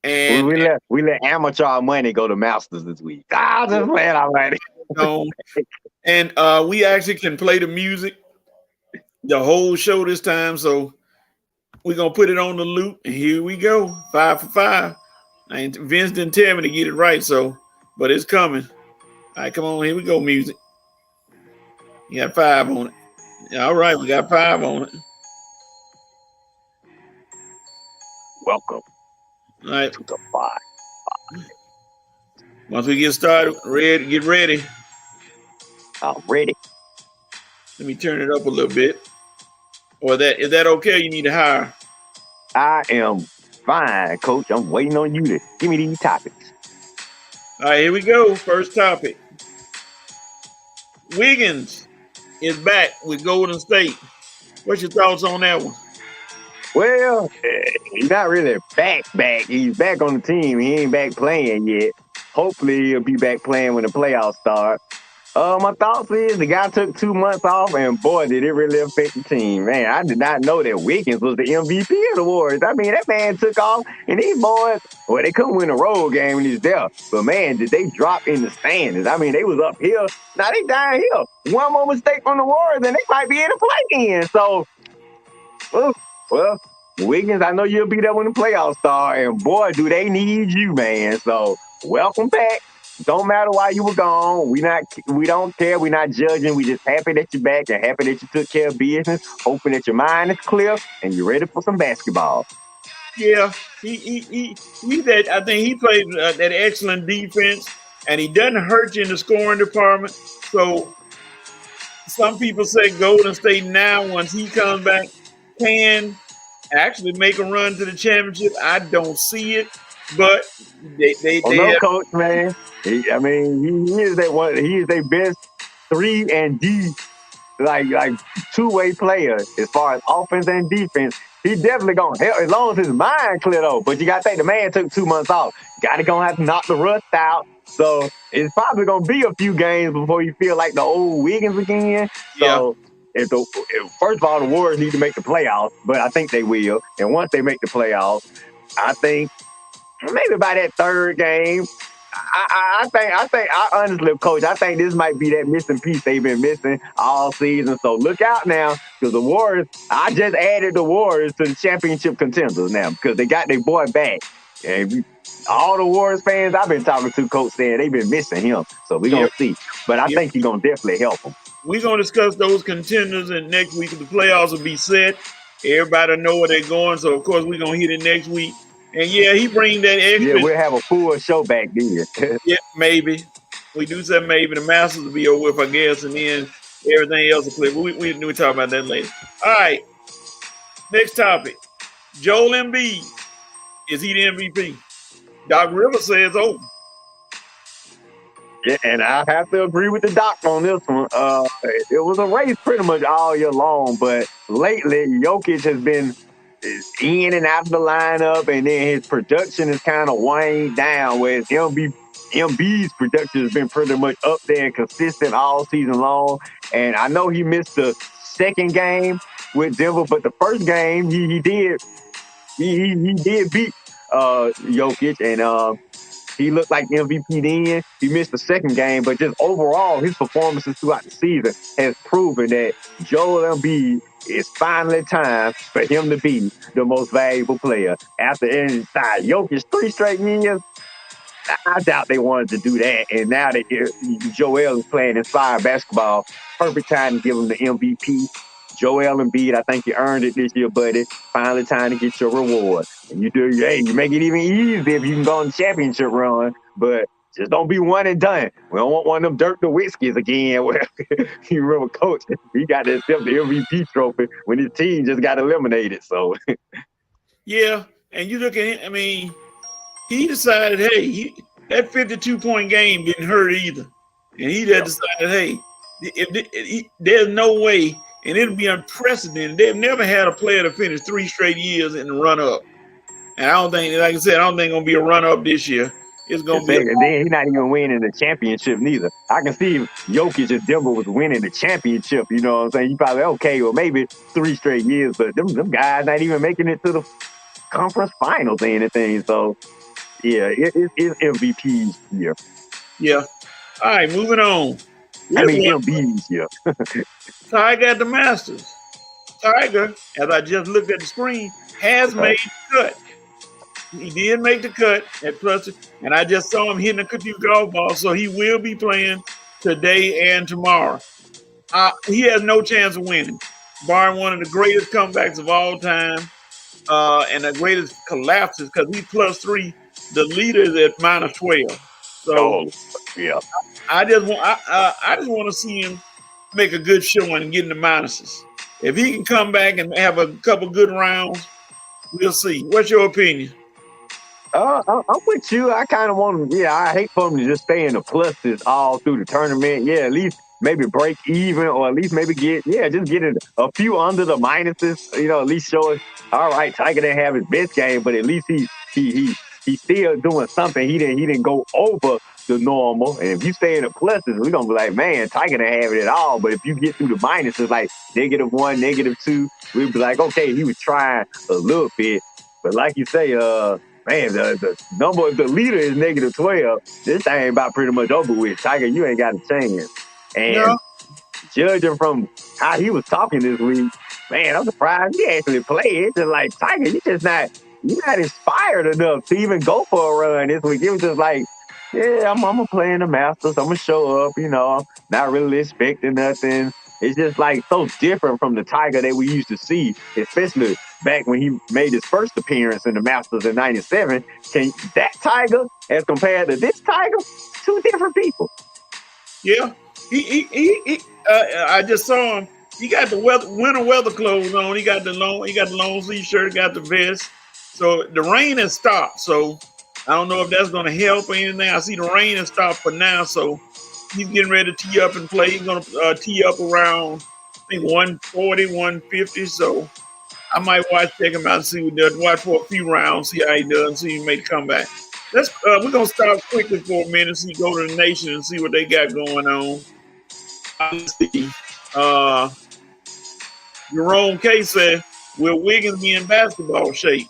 Speaker 1: We,
Speaker 2: And
Speaker 1: we let we let amateur money go to Masters this week. Just playing our money.
Speaker 2: on. And we actually can play the music the whole show this time. So we're gonna put it on the loop, and here we go. 5 for 5. And Vince didn't tell me to get it right, so but it's coming. All right, come on, here we go, music. You got 5 on it. All right, we got 5 on it.
Speaker 1: Welcome
Speaker 2: All right.
Speaker 1: to the 5.
Speaker 2: Once we get started, get ready.
Speaker 1: I'm ready.
Speaker 2: Let me turn it up a little bit. Or is that okay? You need to hire.
Speaker 1: I am fine, coach. I'm waiting on you to give me these topics.
Speaker 2: All right, here we go. First topic. Wiggins is back with Golden State. What's your thoughts on that one?
Speaker 1: Well, he's not really back. He's back on the team. He ain't back playing yet. Hopefully, he'll be back playing when the playoffs start. My thoughts is the guy took 2 months off, and boy, did it really affect the team. Man, I did not know that Wiggins was the MVP of the Warriors. I mean, that man took off, and these boys, well, they couldn't win a road game when he's there. But man, did they drop in the standings? I mean, they was up here. Now they down here. One more mistake from the Warriors, and they might be in the play-in. So, well, Wiggins, I know you'll be there when the playoffs start, and boy, do they need you, man. So, welcome back. Don't matter why you were gone. We don't care. We're not judging. We just happy that you're back and happy that you took care of business. Hoping that your mind is clear and you're ready for some basketball.
Speaker 2: Yeah, he that I think he plays that excellent defense, and he doesn't hurt you in the scoring department. So some people say Golden State now, once he comes back, can actually make a run to the championship. I don't see it, but they
Speaker 1: No,
Speaker 2: have,
Speaker 1: coach, man. He is that one. He is their best 3 and D like two-way player as far as offense and defense. He definitely gonna help as long as his mind clear though. But you gotta think the man took 2 months off. Gotta gonna have to knock the rust out. So it's probably gonna be a few games before you feel like the old Wiggins again. So if first of all, the Warriors need to make the playoffs, but I think they will. And once they make the playoffs, I think maybe by that third game, I honestly, coach, I think this might be that missing piece they've been missing all season. So look out now, because the Warriors, I just added the Warriors to the championship contenders now because they got their boy back. And all the Warriors fans I've been talking to, coach, saying they've been missing him. So we're going to see. But I think he's going to definitely help them.
Speaker 2: We're going to discuss those contenders and next week. The playoffs will be set. Everybody know where they're going. So, of course, we're going to hit it next week. And yeah, he bring that extra.
Speaker 1: Yeah, we'll have a full show back then.
Speaker 2: Yeah, maybe. We do say maybe the Masters will be over with, I guess, and then everything else will click. We talk about that later. All right. Next topic. Joel Embiid. Is he the MVP? Doc Rivers says over.
Speaker 1: Yeah, and I have to agree with the doc on this one. It was a race pretty much all year long, but lately Jokic has been in and out of the lineup, and then his production is kind of waned down, whereas Embiid's production has been pretty much up there and consistent all season long. And I know he missed the second game with Denver, but the first game he did beat Jokic, and he looked like MVP then. He missed the second game, but just overall, his performances throughout the season has proven that Joel Embiid it's finally time for him to be the most valuable player. After inside Jokic 3 straight years, I doubt they wanted to do that. And now that Joel is playing inspired basketball, perfect time to give him the MVP. Joel Embiid, I think you earned it this year, buddy. Finally time to get your reward. And you make it even easier if you can go on the championship run, but just don't be one and done. We don't want one of them Dirk Nowitzkis again where you remember coach, he got to accept the MVP trophy when his team just got eliminated. So
Speaker 2: yeah, and you look at him, I mean, he decided, hey, that 52-point game didn't hurt either. And he just decided, hey, there's no way, and it'll be unprecedented. They've never had a player to finish 3 straight years in the run-up. And I don't think, like I said, I don't think it's going to be a run-up this year. It's going to be.
Speaker 1: And then he's not even winning the championship neither. I can see if Jokic if Denver was winning the championship, you know what I'm saying? You probably, okay, well, maybe 3 straight years, but them guys not even making it to the conference finals or anything. So, yeah, it's MVP's year.
Speaker 2: Yeah. All right, moving on.
Speaker 1: MVP's year.
Speaker 2: Tiger at the Masters. Tiger, as I just looked at the screen, has made the cut. He did make the cut at plus, and I just saw him hitting a few golf balls, so he will be playing today and tomorrow. He has no chance of winning, barring one of the greatest comebacks of all time and the greatest collapses, because he +3. The leader is at -12. So,
Speaker 1: yeah.
Speaker 2: I just want to see him make a good showing and get in the minuses. If he can come back and have a couple good rounds, we'll see. What's your opinion?
Speaker 1: I'm with you. I kind of want him. Yeah, I hate for him to just stay in the pluses all through the tournament. Yeah, at least maybe break even, or at least maybe get a few under the minuses. You know, at least show us. All right, Tiger didn't have his best game, but at least he's still doing something. He didn't go over the normal. And if you stay in the pluses, we're gonna be like, man, Tiger didn't have it at all. But if you get through the minuses, like -1, -2, we'd be like, okay, he was trying a little bit. But like you say, man, the number, the leader is -12. This thing about pretty much over with. Tiger, you ain't got a chance. And judging from how he was talking this week, man, I'm surprised he actually played. It's just like, Tiger, you're not inspired enough to even go for a run this week. It was just like, yeah, I'm gonna play in the Masters. I'm gonna show up, you know, not really expecting nothing. It's just like so different from the Tiger that we used to see, especially back when he made his first appearance in the Masters in '97. That Tiger, as compared to this Tiger, 2 different people.
Speaker 2: Yeah, I just saw him. He got the winter weather clothes on. He got the long sleeve shirt, got the vest. So the rain has stopped. So I don't know if that's going to help or anything. I see the rain has stopped for now. So he's getting ready to tee up and play. He's going to tee up around, I think, 140, 150. So I might check him out and see what he does. Watch for a few rounds, see how he does, and see if he make a comeback. We're going to stop quickly for a minute, see, go to the nation and see what they got going on. Let's see. Jerome K said, will Wiggins be in basketball shape?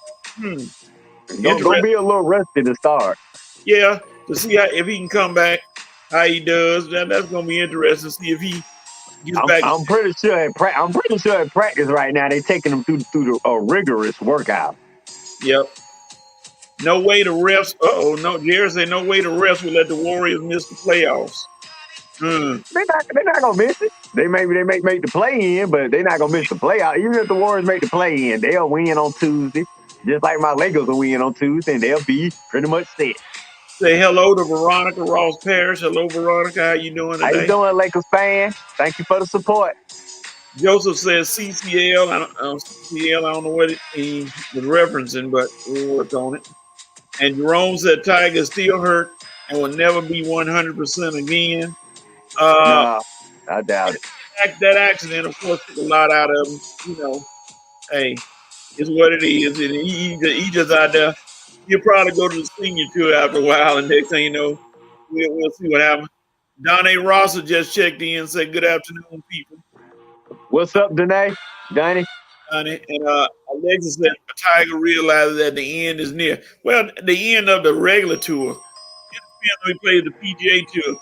Speaker 1: Gonna be a little rusty to start.
Speaker 2: Yeah, to see if he can come back, how he does. That's gonna be interesting. See if he gets back.
Speaker 1: I'm pretty sure at practice right now they're taking him through the rigorous workout.
Speaker 2: Yep. No way to rest. No. Jerry said no way to rest will let the Warriors miss the playoffs.
Speaker 1: They're not gonna miss it. They may make the play in, but they're not gonna miss the playout. Even if the Warriors make the play in, they'll win on Tuesday. Just like my Lakers will win on Tuesday, and they'll be pretty much set.
Speaker 2: Say hello to Veronica Ross Parrish. Hello, Veronica. How you doing today?
Speaker 1: How you doing, Lakers fan? Thank you for the support.
Speaker 2: Joseph says CCL. I don't know what he was referencing, but we'll work on it. And Jerome said Tiger is still hurt and will never be 100% again.
Speaker 1: No, I doubt it.
Speaker 2: That accident, of course, took a lot out of him. You know, hey, it's what it is. And he just out there. He'll probably go to the senior tour after a while, and next thing you know, we'll see what happens. Donnie Rosser just checked in and said, good afternoon, people.
Speaker 1: What's up, Donnie?
Speaker 2: And Alexis said Tiger realizes that the end is near. Well, the end of the regular tour. depends when he plays the PGA Tour.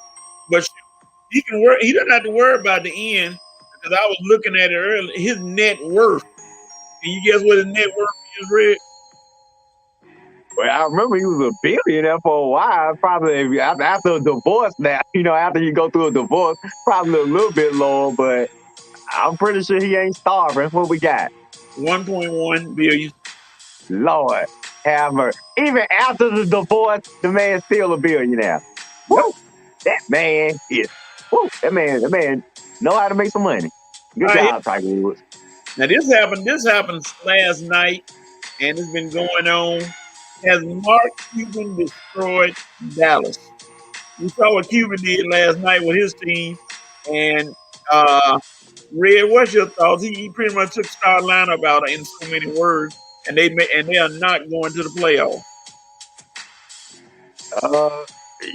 Speaker 2: But shoot, he can work. He doesn't have to worry about the end because I was looking at it earlier. His net worth. Can you guess what his net worth is, Red?
Speaker 1: Well, I remember he was a billionaire for a while. Probably after a divorce now, after you go through a divorce, probably a little bit lower, but I'm pretty sure he ain't starving. What we got?
Speaker 2: 1.1 billion.
Speaker 1: Lord, have mercy. Even after the divorce, the man's still a billionaire.
Speaker 2: Yep.
Speaker 1: Woo! That man is, that man know how to make some money. Good job, Tiger Woods.
Speaker 2: Now this happened last night, and it's been going on. Has Mark Cuban destroyed Dallas? We saw what Cuban did last night with his team, and Red, what's your thoughts? He pretty much took star lineup out in so many words, and they are not going to the playoffs.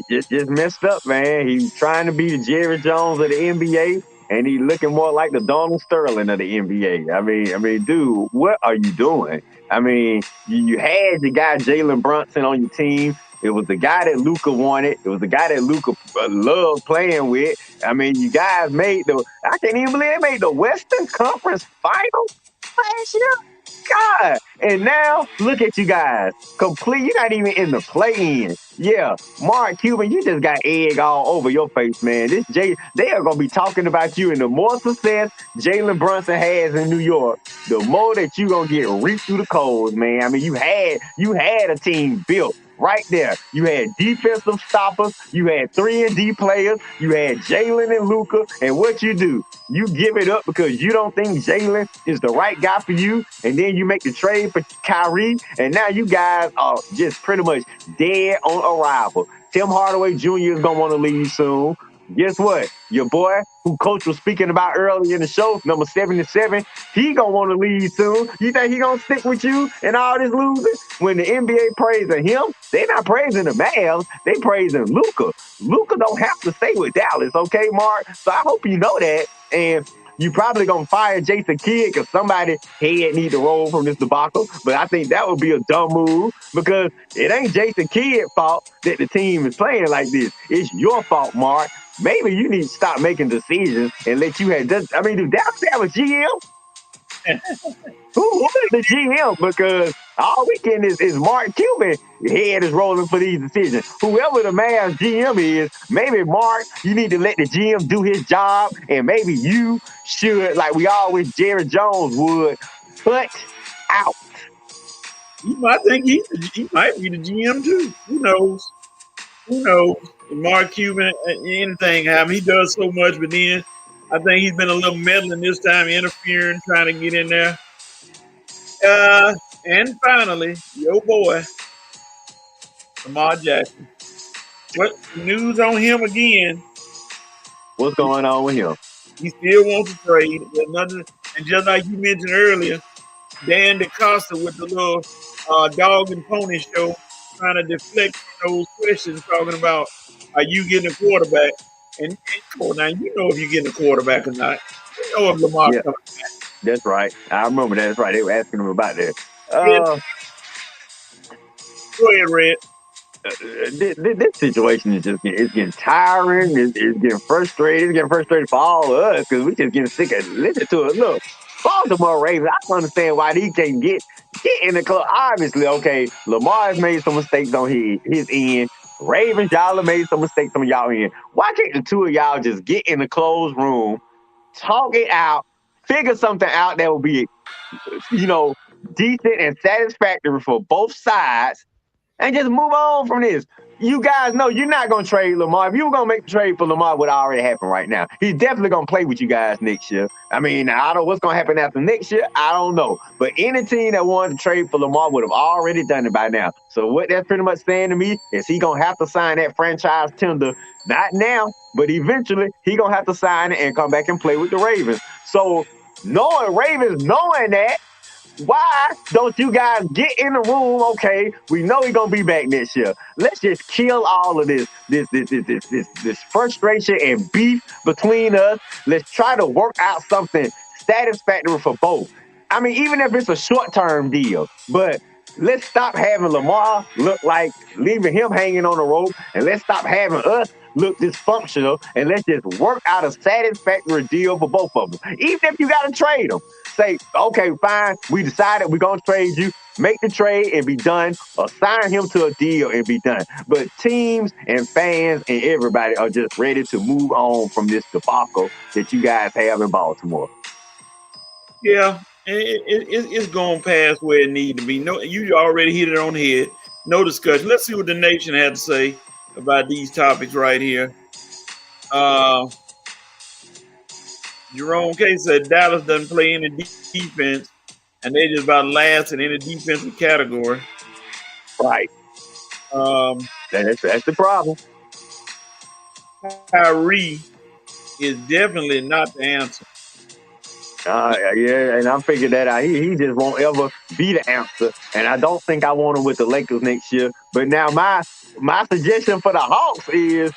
Speaker 1: Just messed up, man. He's trying to be the Jerry Jones of the NBA, and he's looking more like the Donald Sterling of the NBA. I mean, dude, what are you doing? I mean, you had the guy Jalen Brunson on your team. It was the guy that Luka wanted. It was the guy that Luka loved playing with. I mean, you guys I can't even believe they made the Western Conference Finals last year. God. And now, look at you guys. Complete. You're not even in the play-in. Yeah, Mark Cuban, you just got egg all over your face, man. They are gonna be talking about you, and the more success Jalen Brunson has in New York, the more that you gonna get reached through the coals, man. I mean, you had a team built right there. You had defensive stoppers, you had 3-and-D players, you had Jalen and Luka, and what you do? You give it up because you don't think Jalen is the right guy for you, and then you make the trade for Kyrie, and now you guys are just pretty much dead on arrival. Tim Hardaway Jr. is going to want to leave soon. Guess what? Your boy, who Coach was speaking about earlier in the show, number 77, he going to want to leave soon. You think he going to stick with you and all this losing? When the NBA praising him, they not praising the Mavs. They praising Luka. Luka don't have to stay with Dallas, okay, Mark? So I hope you know that. And you probably gonna fire Jason Kidd because somebody head need to roll from this debacle. But I think that would be a dumb move because it ain't Jason Kidd's fault that the team is playing like this. It's your fault, Mark. Maybe you need to stop making decisions and let you have. Do Dallas have a GM? Who is the GM? Because all weekend is Mark Cuban head is rolling for these decisions. Whoever the Mavs GM is, maybe Mark, you need to let the GM do his job, and maybe you should, like we always Jerry Jones would, put out.
Speaker 2: I think he might be the GM too. Who knows? Who knows? Mark Cuban, anything happen. He does so much, but then I think he's been a little meddling this time, interfering, trying to get in there. And finally, your boy, Lamar Jackson. What news on him again?
Speaker 1: What's going on with him?
Speaker 2: He still wants to trade. There's nothing, and just like you mentioned earlier, Dan DaCosta with the little dog and pony show, trying to deflect those questions, talking about are you getting a quarterback? And come on now, you know if you're getting a quarterback or not. You know if Lamar coming back.
Speaker 1: That's right. I remember that. That's right. They were asking him about that.
Speaker 2: Go ahead, Red.
Speaker 1: This situation is just getting tiring. It's getting frustrated. It's getting frustrated for all of us because we just getting sick of listening to it. Look, Baltimore Ravens, I don't understand why they can't get in the club. Obviously, okay, Lamar has made some mistakes on his end. Ravens, y'all have made some mistakes on y'all end. Why can't the two of y'all just get in the closed room, talk it out, figure something out that will be, decent and satisfactory for both sides, and just move on from this? You guys know you're not going to trade Lamar. If you were going to make the trade for Lamar, what already happened right now. He's definitely going to play with you guys next year. I mean, I don't know what's going to happen after next year. I don't know. But any team that wanted to trade for Lamar would have already done it by now. So what that's pretty much saying to me is he going to have to sign that franchise tender. Not now, but eventually he going to have to sign it and come back and play with the Ravens. So knowing that, why don't you guys get in the room? Okay, we know he's gonna be back next year. Let's just kill all of this frustration and beef between us. Let's try to work out something satisfactory for both. I mean, even if it's a short-term deal, but let's stop having Lamar look like leaving him hanging on the rope, and let's stop having us look dysfunctional, and let's just work out a satisfactory deal for both of them. Even if you got to trade them, say, okay, fine, we decided we're going to trade you, make the trade and be done, or sign him to a deal and be done. But teams and fans and everybody are just ready to move on from this debacle that you guys have in Baltimore.
Speaker 2: Yeah, it's going past where it need to be. No, you already hit it on the head. No discussion. Let's see what the nation had to say about these topics right here. Jerome K said Dallas doesn't play any defense, and they just about last in any defensive category.
Speaker 1: Right. That's the problem.
Speaker 2: Kyrie is definitely not the answer.
Speaker 1: Yeah, and I'm figuring that out. He just won't ever be the answer. And I don't think I want him with the Lakers next year. But now my suggestion for the Hawks is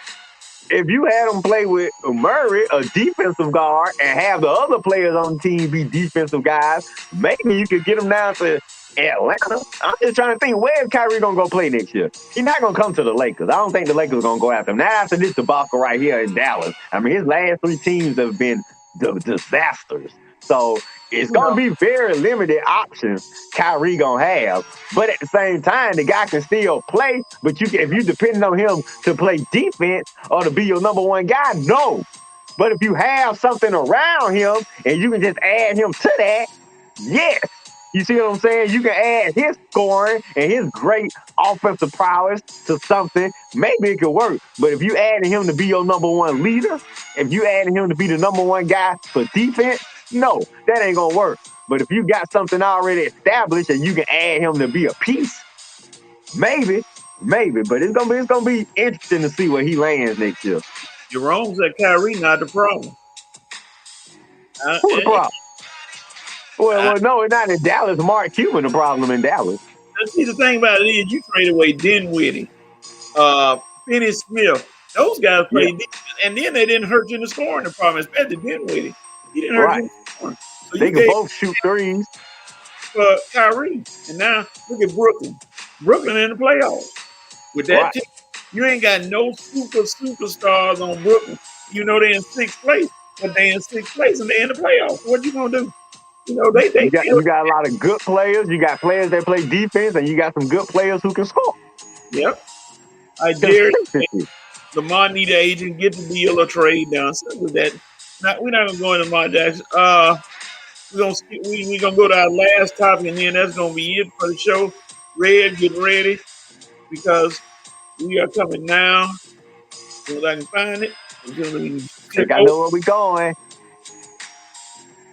Speaker 1: if you had them play with Murray, a defensive guard, and have the other players on the team be defensive guys, maybe you could get them down to Atlanta. I'm just trying to think, where is Kyrie going to go play next year? He's not going to come to the Lakers. I don't think the Lakers are going to go after him. Now, after this debacle right here in Dallas, I mean, his last 3 teams have been disasters. So it's going to be very limited options Kyrie going to have. But at the same time, the guy can still play. But if you depend on him to play defense or to be your number one guy, no. But if you have something around him and you can just add him to that, yes. You see what I'm saying? You can add his scoring and his great offensive prowess to something. Maybe it could work. But if you adding him to be your number one leader, if you adding him to be the number one guy for defense, no, that ain't gonna work. But if you got something already established and you can add him to be a piece, maybe. But it's gonna be interesting to see where he lands next year.
Speaker 2: Jerome said Kyrie not the problem.
Speaker 1: Who's the problem? Well, no, it's not in Dallas. Mark Cuban the problem in Dallas.
Speaker 2: See, the thing about it is you trade away Dinwiddie, Finney Smith. Those guys played defense, and then they didn't hurt you in the scoring department, especially Dinwiddie. He didn't hurt you in the scoring. So
Speaker 1: they can both shoot threes.
Speaker 2: For Kyrie. And now look at Brooklyn. Brooklyn in the playoffs. With that team, you ain't got no superstars on Brooklyn. You know they're in 6th place, but they're in 6th place and they're in the playoffs. What you gonna do? You know, you
Speaker 1: got a lot of good players. You got players that play defense, and you got some good players who can score.
Speaker 2: Yep. I dare Lamar need an agent, get the deal or trade down. Simple that. We're not gonna go into Lamar Jackson. We're gonna go to our last topic, and then that's gonna be it for the show. Red, get ready because we are coming now. As soon as I can find it,
Speaker 1: I think I know where we're going.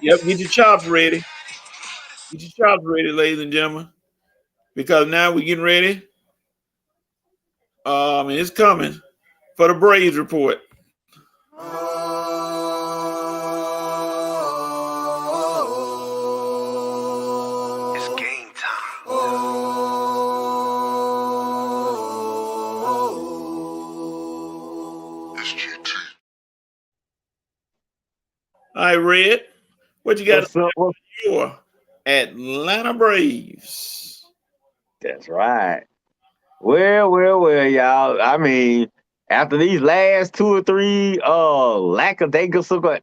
Speaker 2: Yep, get your chops ready. Get your chops ready, ladies and gentlemen. Because now we're getting ready. And it's coming for the Braves report.
Speaker 4: It's game time. It's GT.
Speaker 2: All right, Red. What you got to say about your Atlanta Braves?
Speaker 1: That's right. Well, y'all. I mean, after these last 2 or 3 lackadaisical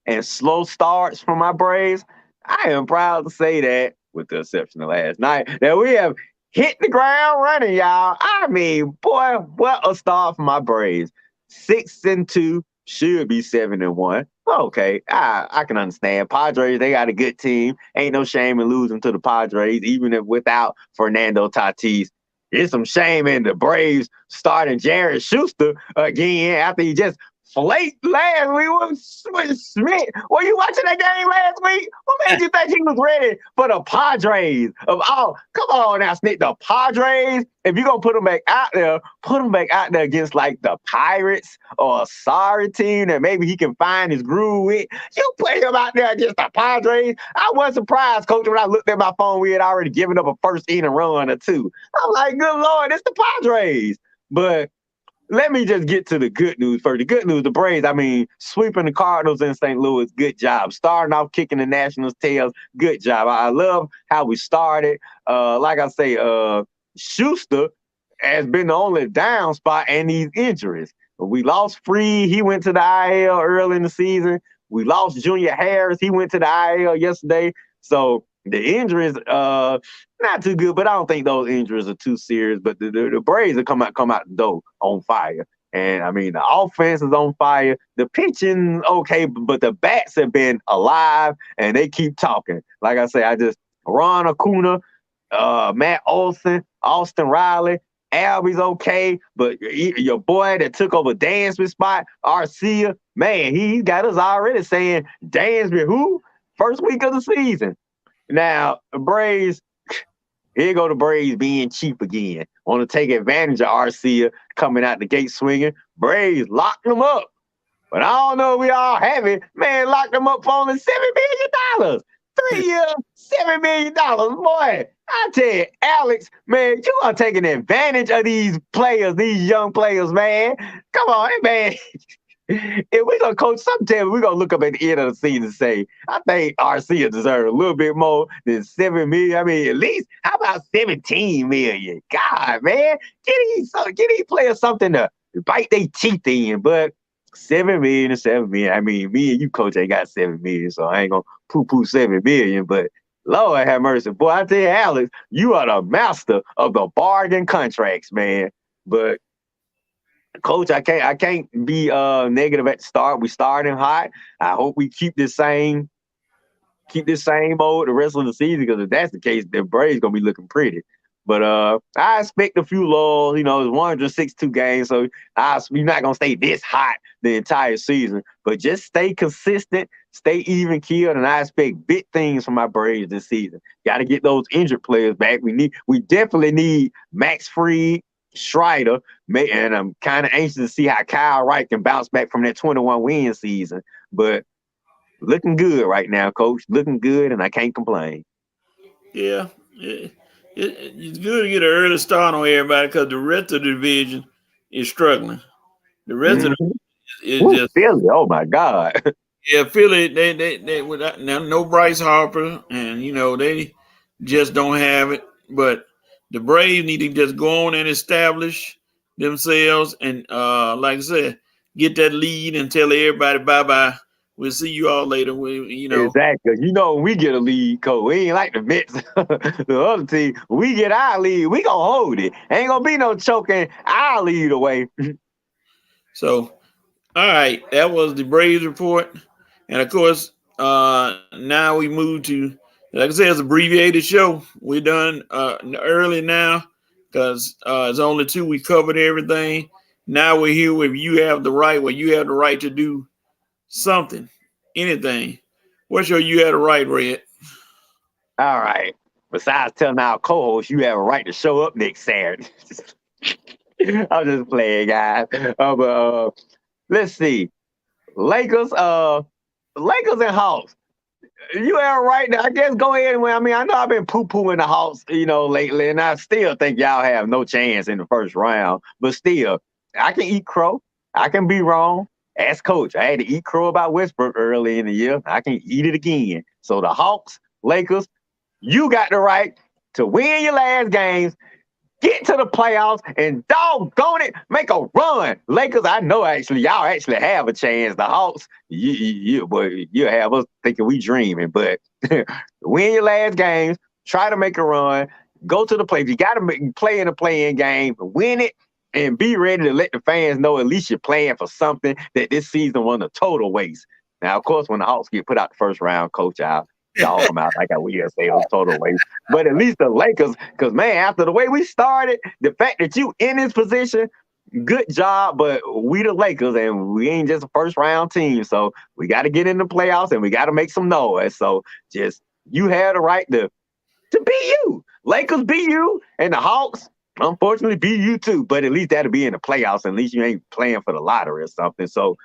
Speaker 1: and slow starts from my Braves, I am proud to say that, with the exception of last night, that we have hit the ground running, y'all. I mean, boy, what a start for my Braves. 6-2, should be 7-1. Okay, I can understand. Padres, they got a good team. Ain't no shame in losing to the Padres, even if without Fernando Tatis. It's some shame in the Braves starting Jared Schuster again after he just flaked last week with Smith. Were you watching that game last week? What made you think he was ready for the Padres? Come on now, Smith. The Padres, if you're going to put them back out there, put them back out there against like the Pirates or a sorry team that maybe he can find his groove with. You put him out there against the Padres. I wasn't surprised, Coach, when I looked at my phone, we had already given up a first inning run or 2. I'm like, good Lord, it's the Padres. But let me just get to the good news first. The good news, the Braves, I mean, sweeping the Cardinals in St. Louis, good job. Starting off kicking the Nationals' tails, good job. I love how we started. Like I say, Schuster has been the only down spot and these injuries. We lost Freed. He went to the IL early in the season. We lost Junior Harris. He went to the IL yesterday. So the injuries, not too good, but I don't think those injuries are too serious. But the Braves have come out the door on fire. And I mean, the offense is on fire. The pitching, okay, but the bats have been alive and they keep talking. Like I say, Ron Acuna, Matt Olson, Austin Riley, Albie's okay, but your boy that took over Dansby's spot, Arcia, man, he got us already saying Dansby who? First week of the season. Now, the Braves, here go the Braves being cheap again. Want to take advantage of Arcia coming out the gate swinging. Braves locked them up. But I don't know if we all have it. Man, locked them up for only $7 million. 3 years, $7 million. Boy, I tell you, Alex, man, you are taking advantage of these players, these young players, man. Come on, man. If we're going to coach sometime, we're going to look up at the end of the season and say, I think Arcia deserves a little bit more than $7 million. I mean, at least, how about $17 million? God, man, get these players something to bite their teeth in. But $7 million and $7 million. I mean, me and you, coach, ain't got $7 million, so I ain't going to poo-poo $7 million. But Lord have mercy. Boy, I tell you, Alex, you are the master of the bargain contracts, man. But coach, I can't be negative at the start. We starting hot. I hope we keep this same mode the rest of the season, because if that's the case, the Braves gonna be looking pretty. But I expect a few lulls. You know, it's 162 games, so we're not gonna stay this hot the entire season. But just stay consistent, stay even keeled, and I expect big things from my Braves this season. Got to get those injured players back. We definitely need Max Fried, Strider, and I'm kind of anxious to see how Kyle Wright can bounce back from that 21 win season. But looking good right now, coach. Looking good, and I can't complain.
Speaker 2: Yeah, it's good to get an early start on everybody because the rest of the division is struggling. The rest of
Speaker 1: Mm-hmm.
Speaker 2: the is
Speaker 1: Woo,
Speaker 2: just
Speaker 1: Philly, oh my God.
Speaker 2: yeah. Philly, they without now no Bryce Harper, and you know they just don't have it. But the Braves need to just go on and establish themselves, and like I said, get that lead and tell everybody bye bye. We'll see you all later.
Speaker 1: Exactly. You know, when we get a lead, coach, we ain't like the Mets, the other team. When we get our lead, we gonna hold it. Ain't gonna be no choking our lead away.
Speaker 2: So all right, that was the Braves report, and of course, now we move to, like I said, it's an abbreviated show. We're done early now because it's only two. We covered everything. Now we're here with you have the right. Well, you have the right to do something, anything. What's your you have the right, Red?
Speaker 1: All right. Besides telling our co-host you have a right to show up next Saturday. I'm just playing, guys. But let's see. Lakers and Hawks. You have a right to, I guess, go ahead and win. I mean, I know I've been poo-pooing the Hawks, lately, and I still think y'all have no chance in the first round. But still, I can eat crow. I can be wrong. As coach, I had to eat crow about Westbrook early in the year. I can eat it again. So the Hawks, Lakers, you got the right to win your last games, get to the playoffs, and doggone it, make a run. Lakers, I know y'all actually have a chance. The Hawks, you have us thinking we dreaming, but win your last games, try to make a run, go to the playoffs. You got to play in a play-in game, win it, and be ready to let the fans know at least you're playing for something, that this season was a total waste. Now, of course, when the Hawks get put out the first round, coach, I'll dog them out like I will say it was total waste. But at least the Lakers, because, man, after the way we started, the fact that you in this position, good job, but we the Lakers, and we ain't just a first-round team, so we got to get in the playoffs, and we got to make some noise. So just you had the right to be you. Lakers be you, and the Hawks, unfortunately, be you too, but at least that'll be in the playoffs. At least you ain't playing for the lottery or something. So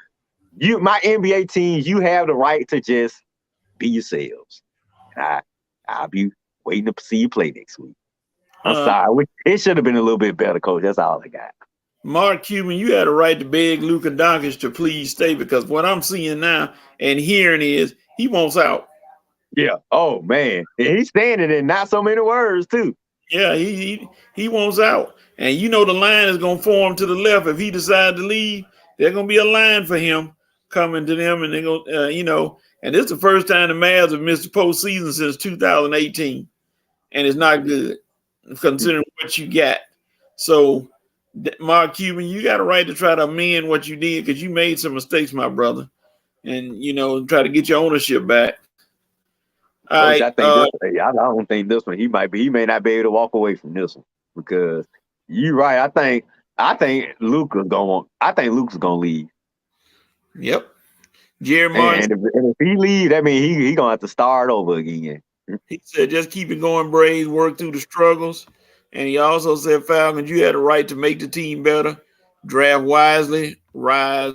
Speaker 1: my NBA teams, you have the right to just be yourselves. I'll be waiting to see you play next week. I'm sorry. It should have been a little bit better, coach. That's all I got.
Speaker 2: Mark Cuban, you had a right to beg Luka Doncic to please stay because what I'm seeing now and hearing is he wants out.
Speaker 1: Yeah. Oh man, and he's standing in not so many words too.
Speaker 2: Yeah, he wants out, and you know the line is gonna form to the left if he decides to leave. There's gonna be a line for him coming to them, and they're gonna, and this is the first time the Mavs have missed the postseason since 2018, and it's not good considering what you got. So, Mark Cuban, you got a right to try to amend what you did because you made some mistakes, my brother, and try to get your ownership back. All
Speaker 1: Coach,
Speaker 2: right,
Speaker 1: I think I don't think this one. He may not be able to walk away from this one because you're right. I think Luka's gonna leave.
Speaker 2: Yep. Jerry Martin.
Speaker 1: And if he leaves, that means he gonna have to start over again.
Speaker 2: He said, just keep it going, Braves, work through the struggles. And he also said, Falcons, you had a right to make the team better, draft wisely, rise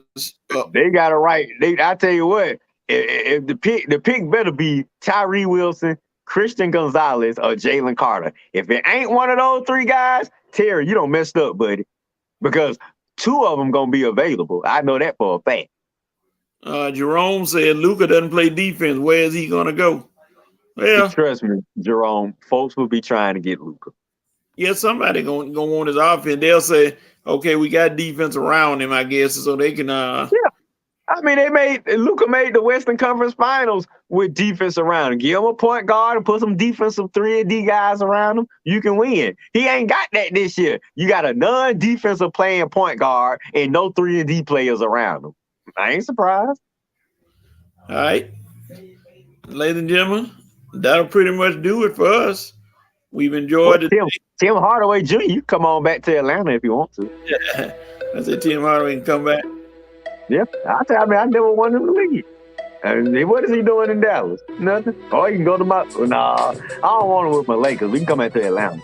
Speaker 2: up.
Speaker 1: They got a right. I tell you what, if the pick better be Tyree Wilson, Christian Gonzalez, or Jalen Carter. If it ain't one of those three guys, Terry, you don't messed up, buddy. Because two of them gonna be available. I know that for a fact.
Speaker 2: Jerome said Luka doesn't play defense. Where is he gonna go? Well,
Speaker 1: trust me, Jerome, folks will be trying to get Luka.
Speaker 2: Yeah, somebody gonna want his offense. They'll say, okay, we got defense around him, I guess, so they can
Speaker 1: Yeah. I mean, Luka made the Western Conference Finals with defense around him. Give him a point guard and put some defensive 3-and-D guys around him. You can win. He ain't got that this year. You got a non-defensive playing point guard and no 3-and-D players around him. I ain't surprised.
Speaker 2: All right. Ladies and gentlemen, that'll pretty much do it for us. We've enjoyed it.
Speaker 1: Tim Hardaway Jr., you come on back to Atlanta if you want to.
Speaker 2: Yeah. I said Tim Hardaway can come back.
Speaker 1: Yeah, I never won in the league. And what is he doing in Dallas? Nothing. Or you can go to I don't want him with my Lakers. We can come back to Atlanta.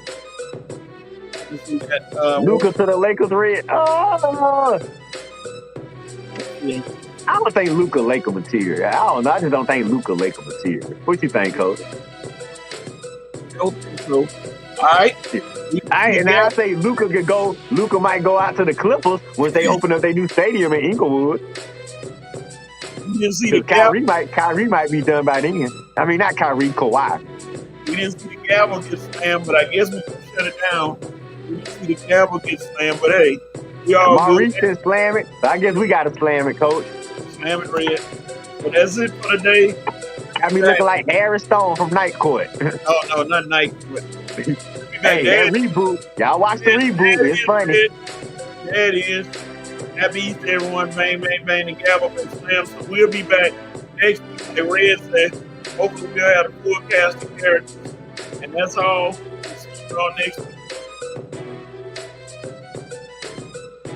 Speaker 1: Luka to the Lakers red. Oh! I don't think Luka Laker material. I don't know. I just don't think Luka Laker material. What you think, Coach?
Speaker 2: All right.
Speaker 1: I say Luka could go. Luka might go out to the Clippers once they open up their new stadium in Inglewood.
Speaker 2: You didn't see the
Speaker 1: Kyrie might be done by then. I mean, not Kyrie, Kawhi.
Speaker 2: We didn't see the gavel get slammed, but I guess we can shut it down. We didn't see the gavel get slammed, but hey, we all
Speaker 1: Maurice can slam it. So I guess we got to slam it, Coach.
Speaker 2: Slam it, Red. But that's it for the day.
Speaker 1: Got me looking like Harry Stone from Night Court.
Speaker 2: No, not Night Court.
Speaker 1: Hey, that reboot. Y'all watch the reboot. It's funny.
Speaker 2: There it is. Happy Easter, everyone. Bang, bang, bang. The gavel been slammed. So we'll be back next week. Like Red said, hopefully we'll have a full cast of characters. And that's all. See you all next week.